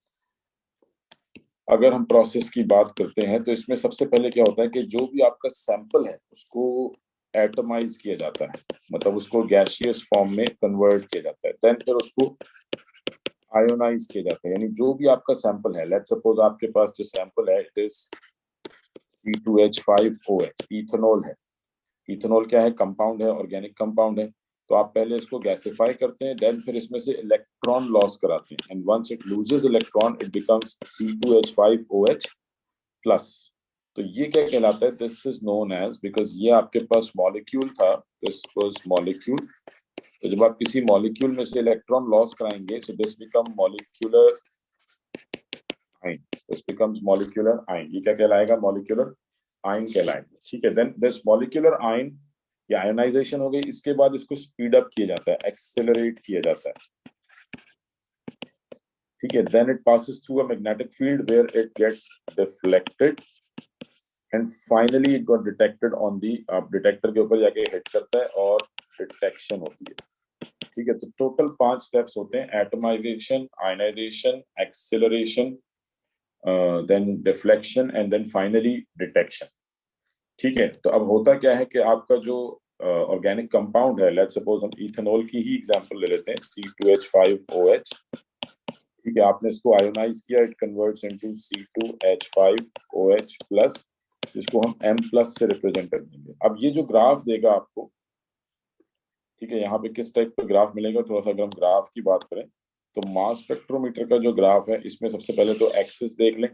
अगर हम प्रोसेस की बात करते हैं, तो इसमें सबसे पहले क्या होता है कि जो भी आपका सैंपल है उसको एटमाइज किया जाता है, मतलब उसको गैसियस फॉर्म में कन्वर्ट किया जाता है, देन फिर उसको आयोनाइज किया जाता है। यानी जो भी आपका सैंपल है, लेट्स सपोज आपके पास जो सैंपल है इट इज C2H5OH, इथेनॉल है, इथेनॉल क्या है, कंपाउंड है, ऑर्गेनिक कंपाउंड है। तो आप पहले इसको गैसिफाई करते हैं, देन फिर इसमें से इलेक्ट्रॉन लॉस कराते हैं, and once it loses electron it becomes C2H5OH plus. तो ये क्या कहलाता है, this is known as, because ये आपके पास मॉलिक्यूल था, दिस वाज मॉलिक्यूल। तो जब आप किसी मॉलिक्यूल में से इलेक्ट्रॉन लॉस कराएंगे, so this become molecular ion, this becomes molecular ion. ये क्या कहलाएगा, मॉलिक्यूलर आयन कहलाएगा। ठीक है, देन दिस मॉलिक्यूलर आयन या आयनाइजेशन हो गई, इसके बाद इसको स्पीड अप किया जाता है, एक्सेलरेट किया जाता है। ठीक है, then it passes through a magnetic field where it gets deflected and finally it got detected on the, आप डिटेक्टर के ऊपर जाके हिट करता है और डिटेक्शन होती है। ठीक है, तो टोटल 5 स्टेप्स होते हैं, atomization, ionization, acceleration, then deflection and then finally detection. ठीक है, तो अब होता क्या है कि आपका जो ऑर्गेनिक कंपाउंड है, लेट्स सपोज हम इथेनॉल की ही एग्जांपल ले लेते हैं, C2H5OH। ठीक है, आपने इसको आयोनाइज किया, it converts into C2H5OH plus, जिसको हम M प्लस से रिप्रेजेंट कर देंगे। अब ये जो ग्राफ देगा आपको, ठीक है, यहाँ पे किस टाइप का ग्राफ मिलेगा, थोड़ा सा अगर हम ग्राफ की बात करें तो मास स्पेक्ट्रोमीटर का जो ग्राफ है, इसमें सबसे पहले तो एक्सिस देख लें।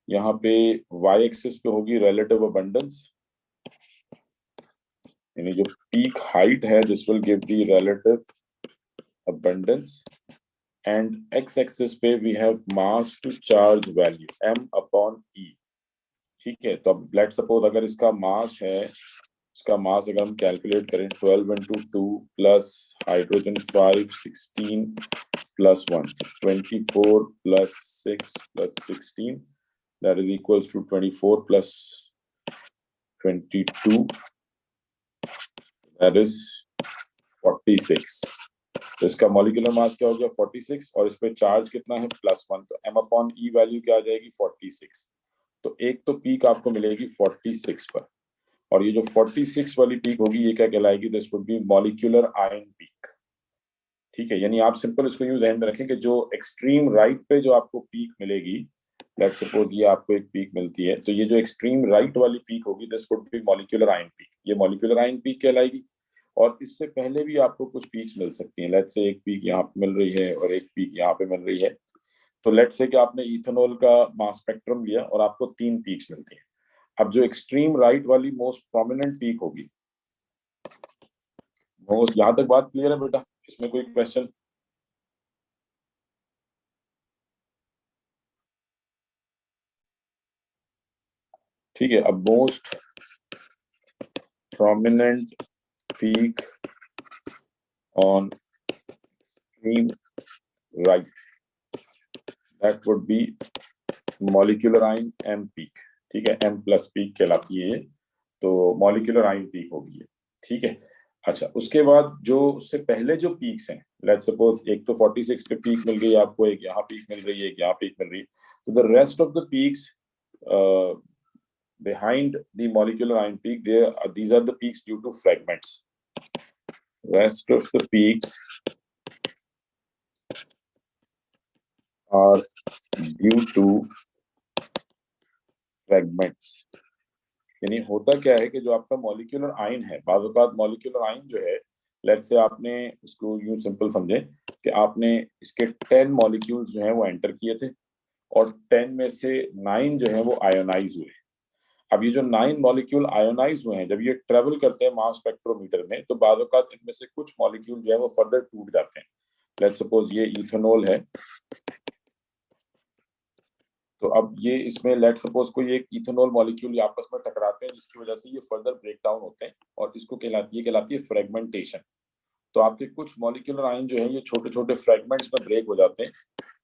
यहाँ पे वाई एक्सिस पे होगी रिलेटिव अबंडेंस, यानी जो पीक हाइट है, this will give the relative abundance, and X axis पे we have mass to charge value M/E। ठीक है, तो अब लेट सपोज अगर इसका मास है, इसका मास अगर हम कैलकुलेट करें 12 into 2 plus hydrogen 5 16 plus 1 24 plus 6 plus 16, that is equals to 24 plus 22, that is 46। तो इसका मॉलिक्यूलर मास क्या हो गया, 46, और इस पे चार्ज कितना है, +1। तो M/E वैल्यू क्या आ जाएगी, 46। तो एक तो पीक आपको मिलेगी 46 पर, और ये जो 46 वाली पीक होगी ये क्या कहलाएगी, this would be molecular ion peak. ठीक है, यानी आप सिंपल इसको यूं ध्यान में रखें कि जो एक्सट्रीम राइट पे जो आपको पीक मिलेगी, लेट्स सपोज ये आपको एक पीक मिलती है, तो ये जो एक्सट्रीम राइट वाली पीक होगी, this would be molecular ion peak, ये मॉलिक्यूलर आयन पीक कहलाएगी। और इससे पहले भी आपको कुछ पीक्स मिल सकती हैं, लेट्स से एक पीक यहाँ पे मिल रही है और एक पीक यहाँ पे मिल रही है। तो लेट्स से कि आपने इथेनॉल का मास स्पेक्ट्रम लिया और आपको 3 पीक्स मिलती हैं। अब जो एक्सट्रीम राइट वाली मोस्ट प्रोमिनेंट पीक होगी, मोस्ट, यहाँ तक बात क्लियर है बेटा, इसमें कोई क्वेश्चन? ठीक है, अब most prominent peak on extreme right, that would be molecular ion M peak। ठीक है, M प्लस पीक कहलाती है ये, तो मॉलिक्यूलर आयन पीक होगी ये। ठीक है, अच्छा, उसके बाद जो उससे पहले जो पीक्स हैं, लेट्स सपोज एक तो 46 पे पीक मिल गई आपको, एक यहाँ पीक मिल रही है, एक यहाँ पीक मिल रही है, तो the rest of the peaks behind the molecular ion peak, these are the peaks due to fragments, rest of the peaks are due to fragments। यानी होता क्या है कि जो आपका मॉलिक्यूलर आयन है, बाज़ औक़ात मॉलिक्यूलर आयन जो है, लेट्स से आपने इसको यूं सिंपल समझे कि आपने इसके 10 मॉलिक्यूल्स जो हैं वो एंटर किए थे, और 10 में से 9 जो है वो आयोनाइज हुए। अब ये जो 9 मॉलिक्यूल आयोनाइज हुए हैं, जब ये ट्रेवल करते हैं मास स्पेक्ट्रोमीटर में, तो बाज़ औक़ात इनमें से कुछ मॉलिक्यूल जो है वो फर्दर टूट जाते हैं। लेट्स सपोज ये इथेनॉल है, तो अब ये इसमें लेट्स सपोज कोई एक इथेनॉल मॉलिक्यूल आपस में टकराते हैं, जिसकी वजह से ये फर्दर ब्रेक डाउन होते हैं, और इसको कहलाती है फ्रेगमेंटेशन। तो आपके कुछ मॉलिक्यूलर आयन जो है ये छोटे छोटे फ्रेगमेंट्स में ब्रेक हो जाते हैं।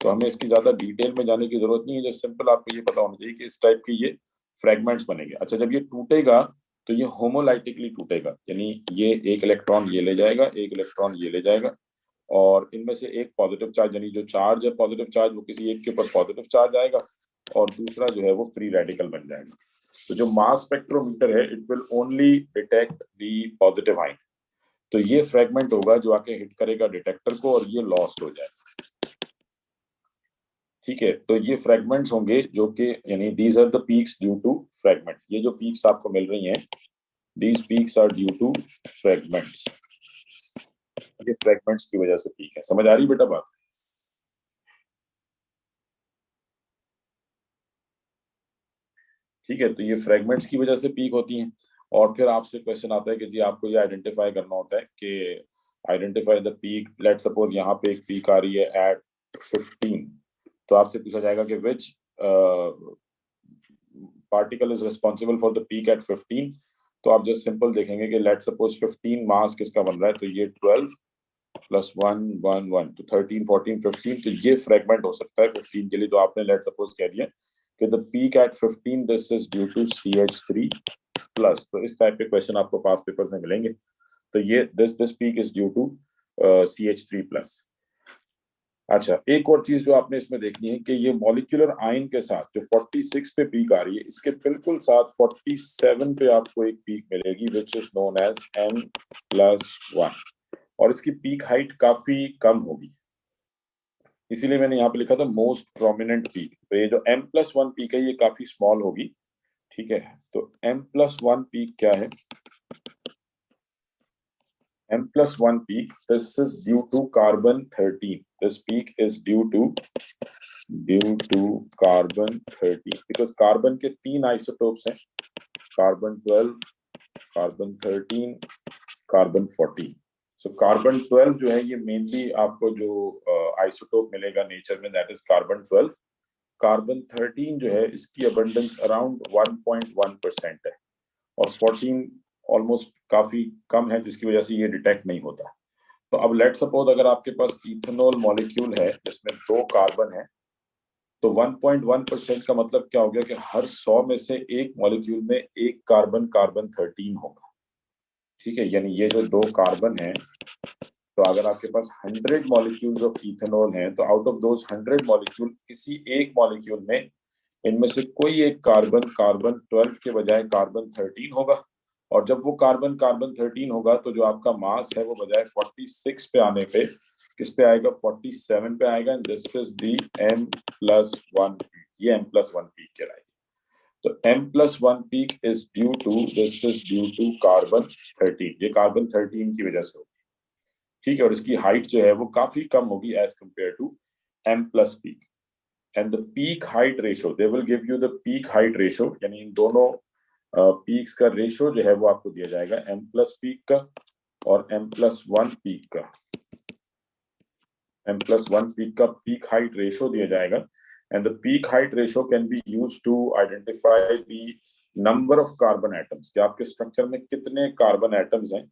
तो हमें इसकी ज्यादा डिटेल में जाने की जरूरत नहीं है, जस्ट सिंपल आपको ये पता होना चाहिए कि इस टाइप के ये फ्रेगमेंट्स बनेंगे। अच्छा, जब ये टूटेगा तो ये होमोलाइटिकली टूटेगा, यानी ये एक इलेक्ट्रॉन ये ले जाएगा, एक इलेक्ट्रॉन ये ले जाएगा, और इनमें से एक पॉजिटिव चार्ज, यानी जो चार्ज है पॉजिटिव चार्ज, वो किसी एक के ऊपर पॉजिटिव चार्ज आएगा, और दूसरा जो है वो फ्री रेडिकल बन जाएगा। तो जो मास स्पेक्ट्रोमीटर है, it will only detect the positive ion. तो ये फ्रेगमेंट होगा जो आके हिट करेगा डिटेक्टर को, और ये लॉस्ट हो जाएगा। ठीक है, तो ये फ्रेगमेंट्स होंगे जो कि, यानी these are the peaks due to fragments. ये जो पीक्स आपको मिल रही हैं, These peaks are due to fragments. ये फ्रैगमेंट्स की वजह से पीक है। समझ आ रही बेटा बात? ठीक है, तो ये फ्रैगमेंट्स की वजह से पीक होती हैं। और फिर आपसे क्वेश्चन आता है कि जी आपको ये आइडेंटिफाई करना होता है कि identify the peak. Let suppose यहाँ पे एक पीक आ रही है एट 15, तो आपसे पूछा जाएगा कि which particle is responsible for the peak at 15। तो आप जस्ट सिंपल देखेंगे कि लेट सपोज 15 मास किसका बन रहा है, तो ये 12 प्लस 1 1 1, तो 13 14 15, तो ये फ्रेगमेंट हो सकता है 15 के लिए। तो आपने लेट सपोज कह दिया कि the peak at 15 this is due to CH3 plus. तो इस टाइप के क्वेश्चन आपको पास पेपर में मिलेंगे। तो ये this peak is due to CH3 plus. अच्छा, एक और चीज जो आपने इसमें देखनी है कि ये मॉलिक्यूलर आयन के साथ जो 46 पे पीक आ रही है, इसके बिल्कुल साथ 47 पे आपको एक पीक मिलेगी which is known as M+1, और इसकी पीक हाइट काफी कम होगी, इसीलिए मैंने यहाँ पे लिखा था मोस्ट प्रोमिनेंट पीक। तो ये जो M+1 पीक है ये काफी स्मॉल होगी। ठीक है, तो M+1 पीक क्या है? M+1 peak, this is due to carbon 13. This peak is due to carbon 13 because carbon के 3 isotopes हैं, carbon 12, carbon 13, carbon 14. So carbon 12 जो है ये मेनली आपको जो आइसोटोप मिलेगा नेचर में, दैट इज कार्बन 12। कार्बन 13 जो है इसकी अबंडेंस अराउंड 1.1% है, और 14 ऑलमोस्ट काफी कम है, जिसकी वजह से ये डिटेक्ट नहीं होता। तो अब लेट सपोज अगर आपके पास इथेनॉल मॉलिक्यूल है जिसमें 2 कार्बन है, तो 1.1% का मतलब क्या हो गया कि हर 100 में से एक मॉलिक्यूल में एक कार्बन कार्बन 13 होगा। ठीक है, यानी ये जो 2 कार्बन है, तो अगर आपके पास 100 मॉलिक्यूल्स ऑफ इथेनॉल हैं, तो आउट ऑफ दोज 100 मॉलिक्यूल किसी एक मॉलिक्यूल में इनमें से कोई एक कार्बन कार्बन 12 के बजाय कार्बन 13 होगा। और जब वो कार्बन कार्बन 13 होगा तो जो आपका मास है वो बजाय 46 पे आने पे किस पे आएगा, 47 पे आएगा। दिस इज दी M+1, ये M+1 पीक कहलाएगी। तो M+1 peak is due to, this is due to carbon 13, ये कार्बन 13 की वजह से होगी। ठीक है, और इसकी हाइट जो है वो काफी कम होगी as compare to M+ peak. And the peak height ratio, they will give you the peak height ratio, यानी इन दोनों पीक्स का रेशो जो है वो आपको दिया जाएगा, M+ पीक का और M+1 पीक का। M+1 पीक का पीक हाइट रेशो दिया जाएगा, and the peak height ratio can be used to identify the number of carbon atoms, कि आपके स्ट्रक्चर में कितने कार्बन एटम्स हैं।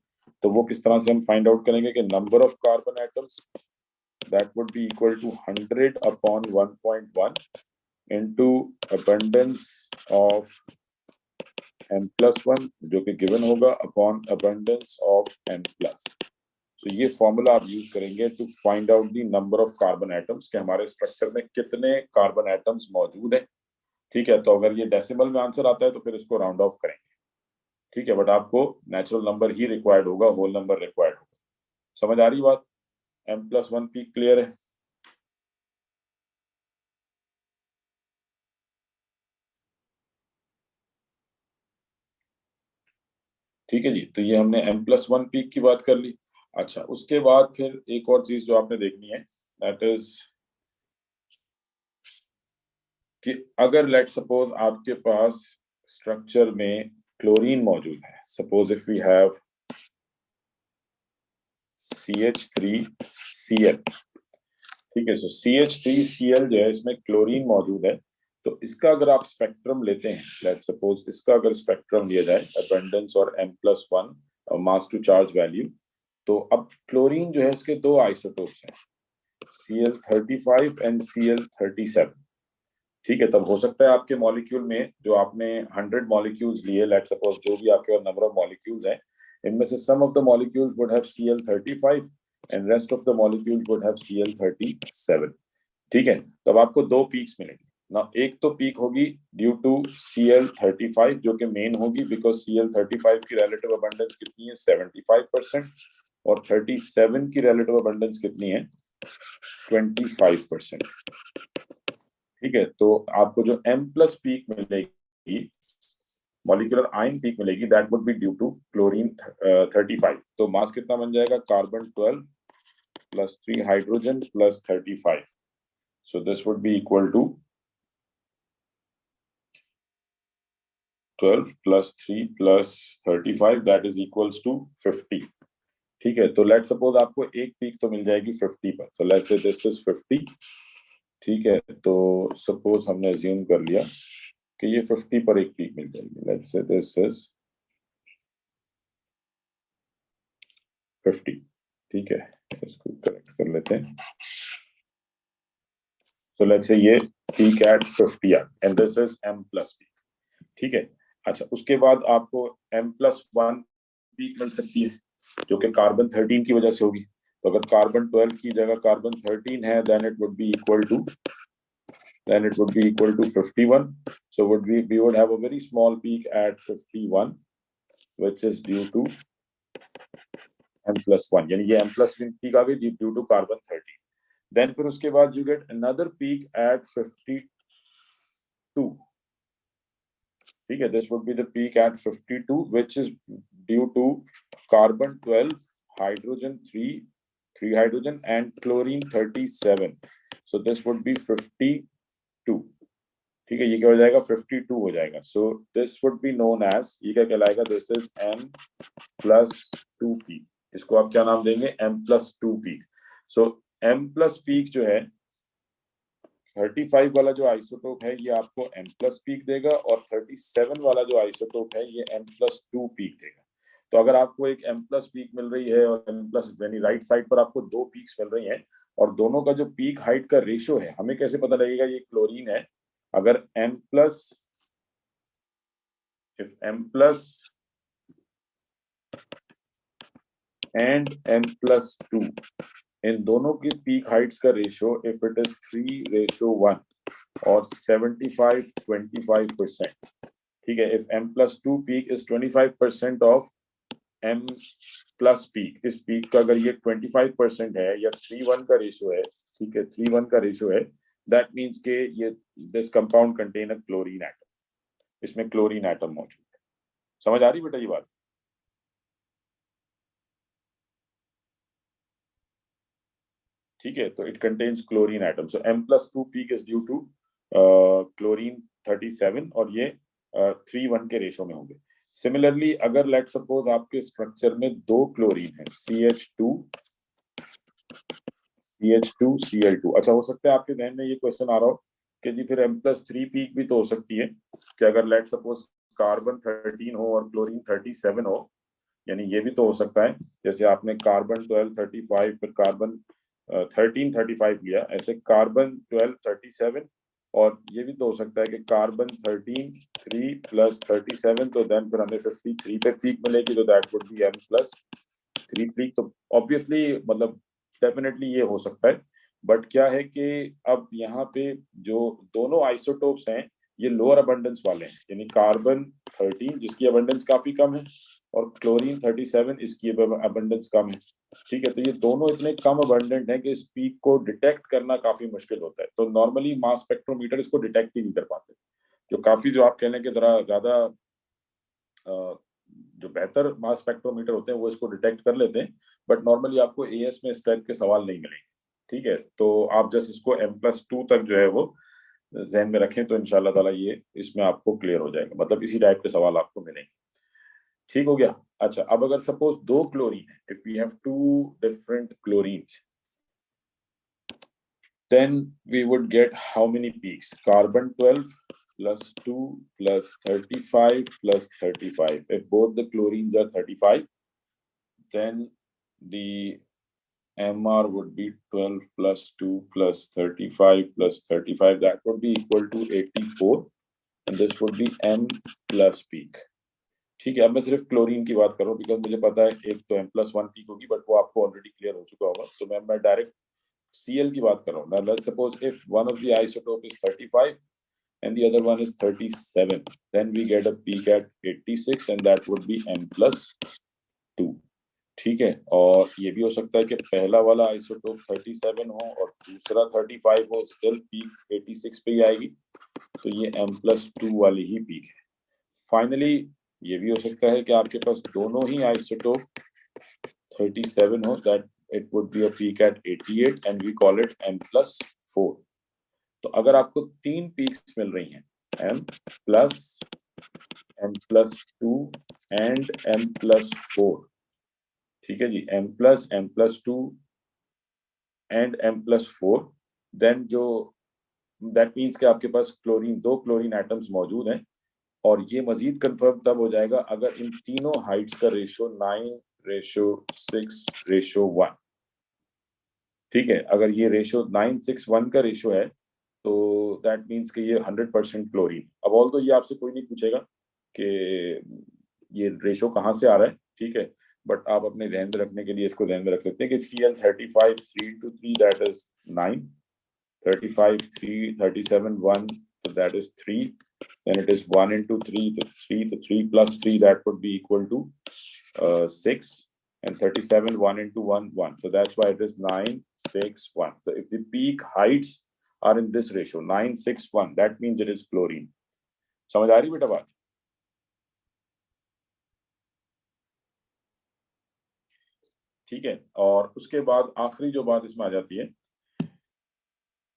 तो वो किस तरह से हम फाइंड आउट करेंगे कि number of carbon atoms that would be equal to 100 upon 1.1 into abundance of M+1, जो कि गिवन होगा, upon abundance of M+. So ये फॉर्मूला आप यूज करेंगे to find out the number of carbon atoms, कि हमारे स्ट्रक्चर में कितने कार्बन एटम्स मौजूद हैं। ठीक है, तो अगर ये डेसिमल में आंसर आता है तो फिर इसको राउंड ऑफ करेंगे। ठीक है, बट आपको नेचुरल नंबर ही रिक्वायर्ड होगा, होल नंबर रिक्वायर्ड होगा। समझ आ रही बात? M+1 पीक क्लियर है? ठीक है जी, तो ये हमने M+1 पीक की बात कर ली। अच्छा, उसके बाद फिर एक और चीज जो आपने देखनी है, दैट इज कि अगर लेट सपोज आपके पास स्ट्रक्चर में क्लोरीन मौजूद है, suppose if we have CH3Cl। ठीक है, सो CH3Cl जो है इसमें क्लोरीन मौजूद है, तो इसका अगर आप स्पेक्ट्रम लेते हैं, लेट सपोज इसका अगर स्पेक्ट्रम लिया जाए, अबंडेंस और M+1 mass to charge value, तो अब क्लोरीन जो है इसके 2 आइसोटोप्स हैं, Cl35 एंड Cl37। ठीक है, तब हो सकता है आपके मॉलिक्यूल में जो आपने 100 मॉलिक्यूल्स लिए, लेट सपोज जो भी आपके पास नंबर ऑफ मॉलिक्यूल्स हैं, इनमें से some of the molecules would have Cl35 and rest of the molecules would have Cl37। ठीक है, तब आपको 2 पीक्स मिलेंगी ना। एक तो पीक होगी ड्यू टू Cl35 जो कि मेन होगी, बिकॉज Cl35 की रिलेटिव अबंडेंस कितनी है, 75%, और 37 की रिलेटिव अबंडेंस कितनी है, 25%। ठीक है, तो आपको जो M+ पीक मिलेगी मॉलिक्यूलर आयन पीक मिलेगी, that would be due to chlorine 35। तो मास कितना बन जाएगा, carbon 12 plus 3 hydrogen plus 35। So this would be equal to 12 plus 3 plus 35, that is equals to 50। ठीक है, तो लेट सपोज आपको एक पीक तो मिल जाएगी 50 पर, सो लेट्स से दिस इज 50। ठीक है, तो सपोज हमने अज्यूम कर लिया कि ये 50 पर एक पीक मिल जाएगी, लेट्स से दिस इज 50। ठीक है, इसको करेक्ट कर लेते हैं। सो लेट्स से ये peak at 50 and this is m plus peak. ठीक है, अच्छा उसके बाद आपको m+1 पीक मिल सकती है जो कि कार्बन 13 की वजह से होगी। तो अगर कार्बन 12 की जगह कार्बन 13 है, then it would be equal to 51. So we would have a very small peak at 51, which is due to m+1, यानी ये m+1 peak आ गई due to carbon 13. Then फिर उसके बाद you get another peak at 52. ठीक है, this would be the peak at 52, which is due to carbon 12, hydrogen 3 hydrogen and chlorine 37. So this would be 52. ठीक है, ये क्या हो जाएगा, 52 हो जाएगा। So this would be known as, ये क्या कहलाएगा, दिस इज m+2 पीक। इसको आप क्या नाम देंगे, m+2 पीक। सो m+ पीक जो है 35 वाला जो आइसोटोप है ये आपको m+ पीक देगा, और 37 वाला जो आइसोटोप है ये m+2 पीक देगा। तो अगर आपको एक m+ पीक मिल रही है और m+ यानी राइट साइड पर आपको दो पीक्स मिल रही हैं, और दोनों का जो पीक हाइट का रेशियो है, हमें कैसे पता लगेगा ये क्लोरीन है। अगर m+ if m+ and m+2 इन दोनों की पीक हाइट्स का रेशियो इफ इट इज 3:1 और 75-25%। ठीक है, if m+2 peak is 25% of m+ peak, इस पीक का अगर ये 25% है या 3:1 का रेशियो है, ठीक है 3:1 का रेशियो है, दैट मीन्स के ये this compound contain a chlorine atom, इसमें क्लोरीन एटम मौजूद है। समझ आ रही बेटा ये बात? ठीक है, तो it contains chlorine atom. So m+2 peak is due to chlorine 37 और ये 3:1 के रेशो में होंगे। सिमिलरली अगर लेट सपोज आपके स्ट्रक्चर में दो क्लोरीन है, CH2Cl2। अच्छा, हो सकता है आपके ध्यान में ये क्वेश्चन आ रहा हो कि जी फिर m+3 पीक भी तो हो सकती है कि अगर लेट सपोज कार्बन 13 हो और क्लोरीन 37 हो, यानी ये भी तो हो सकता है, जैसे आपने कार्बन 12 35 फिर कार्बन 13 35 लिया, ऐसे कार्बन 12 37, और ये भी तो हो सकता है कि कार्बन 13 3 प्लस 37, तो देन फिर हमें 53 पे पीक मिलेगी, तो that would B m+3 peak. तो ऑब्वियसली मतलब डेफिनेटली ये हो सकता है, बट क्या है कि अब यहाँ पे जो दोनों आइसोटोप्स हैं ये लोअर अबंडेंस वाले हैं, यानी कार्बन 13 जिसकी अबंडेंस काफी कम है और क्लोरीन 37 इसकी अबंडेंस कम है। ठीक है, तो ये दोनों इतने कम अबंडेंट हैं कि इस पीक को डिटेक्ट करना काफी मुश्किल होता है। तो नॉर्मली मास स्पेक्ट्रोमीटर इसको डिटेक्ट ही नहीं कर पाते। जो आप कह लें कि जरा ज्यादा जो बेहतर मास स्पेक्ट्रोमीटर होते हैं वो इसको डिटेक्ट कर लेते हैं, बट नॉर्मली आपको एएस में इस टाइप के सवाल नहीं मिलेंगे। ठीक है, तो आप जस्ट इसको m+2 तक जो है वो जहन में रखें, तो इंशाल्लाह ताला ये इसमें आपको क्लियर हो जाएगा, मतलब इसी टाइप के सवाल आपको मिलेंगे। ठीक हो गया। अच्छा, अब अगर सपोज दो क्लोरीन है, if we have two different chlorines, then we would get how many peaks? Carbon 12 plus 2 plus 35 plus 35. If both the chlorines are 35, then the MR would be 12 plus 2 plus 35 plus 35. That would be equal to 84, and this would be M plus peak. ठीक है, अब मैं सिर्फ chlorine की बात कर रहा हूँ बिकॉज मुझे पता है एक तो m+1 पीक होगी, बट वो आपको ऑलरेडी क्लियर हो चुका होगा, तो मैं डायरेक्ट Cl की बात कर रहा हूँ। Now let's suppose if one of the isotope is 35 and the other one is 37, then we get a peak at 86 and that would be m+2। ठीक है, और ये भी हो सकता है कि पहला वाला आइसोटोप 37 हो और दूसरा 35 हो, स्टिल पीक 86 पे ही आएगी, तो ये m+2 वाली ही पीक है। फाइनली ये भी हो सकता है कि आपके पास दोनों ही आइसोटोप 37 हो, that it would be a peak at 88 and we call it m+4। तो अगर आपको 3 पीक्स मिल रही हैं m+, m+2 एंड m+4, ठीक है जी, m+, m+2 and m+4, then जो दैट मीन्स कि आपके पास दो क्लोरीन एटम्स मौजूद हैं। और ये मजीद कंफर्म तब हो जाएगा अगर इन तीनों हाइट्स का रेशो 9:6:1। ठीक है, अगर ये रेशो 9:6:1 का रेशो है तो दैट मीन्स कि ये 100% क्लोरीन। अब ऑल तो ये आपसे कोई नहीं पूछेगा कि ये रेशो कहाँ से आ रहा है, ठीक है, बट आप अपने ध्यान में रखने के लिए इसको ध्यान में रख सकते हैं कि Cl35 3:3 that is 9, 35 3, 37 1, so that is 3, then it is 1 into 3, so 3 plus 3 that would be equal to 6, and 37 1 into 1 1, so that's why it is 9 6 1. So if the peak heights are in this ratio 9 6 1, that means it is chlorine. समझ आ रही बेटा बात? ठीक है, और उसके बाद आखिरी जो बात इसमें आ जाती है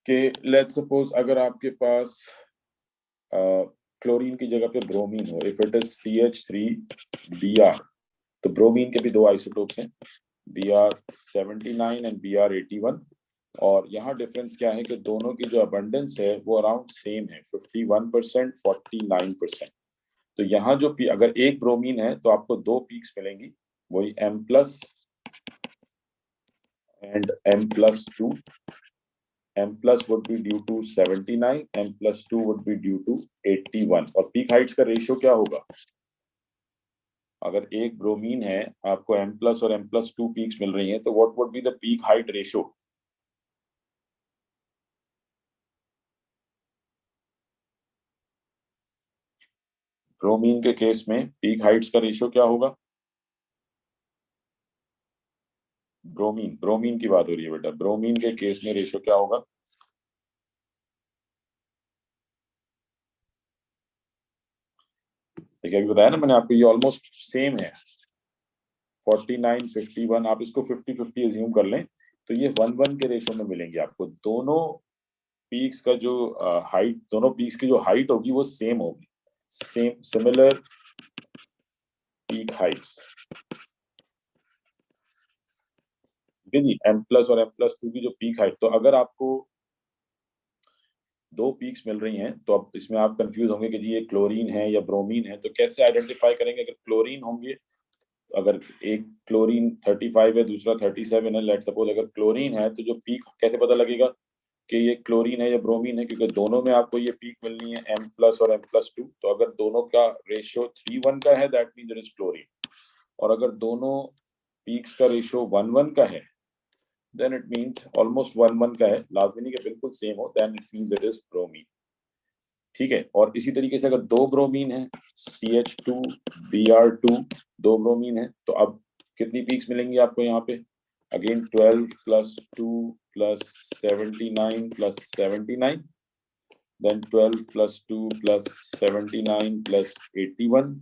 कि लेट्स सपोज अगर आपके पास क्लोरीन की जगह पे ब्रोमीन हो, इफ इट इज CH3Br, तो ब्रोमीन के भी दो आइसोटोप्स हैं, Br79 एंड Br81। और यहाँ डिफरेंस क्या है कि दोनों की जो अबंडेंस है वो अराउंड सेम है, 51% 49%। तो यहाँ जो अगर एक ब्रोमीन है तो आपको दो पीक्स मिलेंगी, वही M+ and M+2। M+ would be due to 79, M+2 would be due to 81। और पीक हाइट्स का रेशियो क्या होगा? अगर एक ब्रोमीन है, आपको M+ और M+2 पीक्स मिल रही हैं, तो what would be the peak height ratio? Bromine के केस में पीक हाइट्स का रेशियो क्या होगा? ब्रोमीन की बात हो रही है बेटा, ब्रोमीन के केस में रेशियो क्या होगा? देखिए अभी बताया ना मैंने आपको, ये ऑलमोस्ट सेम है, 49 51। आप इसको 50-50 एज्यूम कर लें तो ये 1:1 के रेशियो में मिलेंगे आपको। दोनों पीक्स का जो हाइट, दोनों पीक्स की जो हाइट होगी वो सेम होगी, सेम सिमिलर पीक हाइट्स। ठीक है जी, M+ और M+2 की जो पीक हाइट, तो अगर आपको दो पीक्स मिल रही हैं तो अब इसमें आप कंफ्यूज होंगे कि जी ये क्लोरीन है या ब्रोमीन है, तो कैसे आइडेंटिफाई करेंगे? अगर क्लोरीन होंगे, अगर एक क्लोरीन 35 है, दूसरा 37 है, लेट सपोज अगर क्लोरीन है, तो जो पीक कैसे पता लगेगा कि ये क्लोरीन है या ब्रोमीन है? क्योंकि दोनों में आपको ये पीक मिलनी है M+ और M+2। तो अगर दोनों का रेशियो 3:1 का है, that means it is chlorine. और अगर दोनों पीक्स का रेशियो 1:1 का है, देन इट मीन्स ऑलमोस्ट 1:1 का है, लाजमी नहीं कि बिल्कुल सेम हो, then it means it is bromine. ठीक है, और इसी तरीके से अगर दो ब्रोमीन है, CH2Br2, दो ब्रोमीन है, तो अब कितनी पीक्स मिलेंगी आपको यहाँ पे? Again 12 + 2 + 79 + 79, then 12 + 2 + 79 + 81,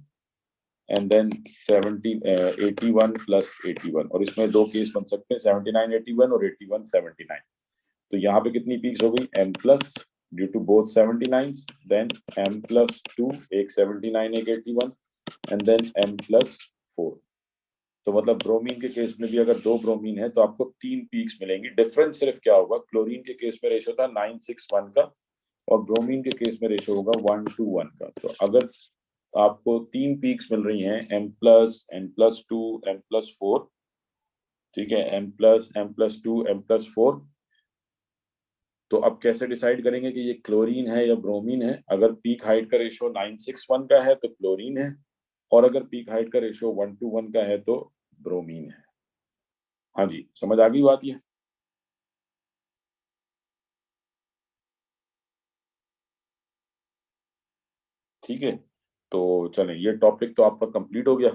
and then 81 + 81। और इसमें दो केस बन सकते हैं, 79 81 और 81 79। तो यहाँ पे कितनी पीक्स हो गई? M+ due to both 79s, then M+2, एक 79 एक 81, एंड देन M+4। तो मतलब ब्रोमीन के केस में भी अगर दो ब्रोमीन है तो आपको तीन पीक्स मिलेंगी। डिफरेंस सिर्फ क्या होगा, क्लोरीन के केस में रेशियो था 9:6:1 का, और ब्रोमीन के केस में रेशियो होगा 1:1 का। तो अगर आपको तीन पीक्स मिल रही हैं, M+, M+2, M+4, ठीक है, M+, M+2, M+4, तो अब कैसे डिसाइड करेंगे कि ये क्लोरीन है या ब्रोमीन है? अगर पीक हाइट का रेशियो 9:6:1 का है तो क्लोरीन है, और अगर पीक हाइट का रेशियो 1:1 का है तो ब्रोमीन है। हाँ जी, समझ आ गई बात ये? ठीक है, तो चलें, ये टॉपिक तो आपका कंप्लीट हो गया।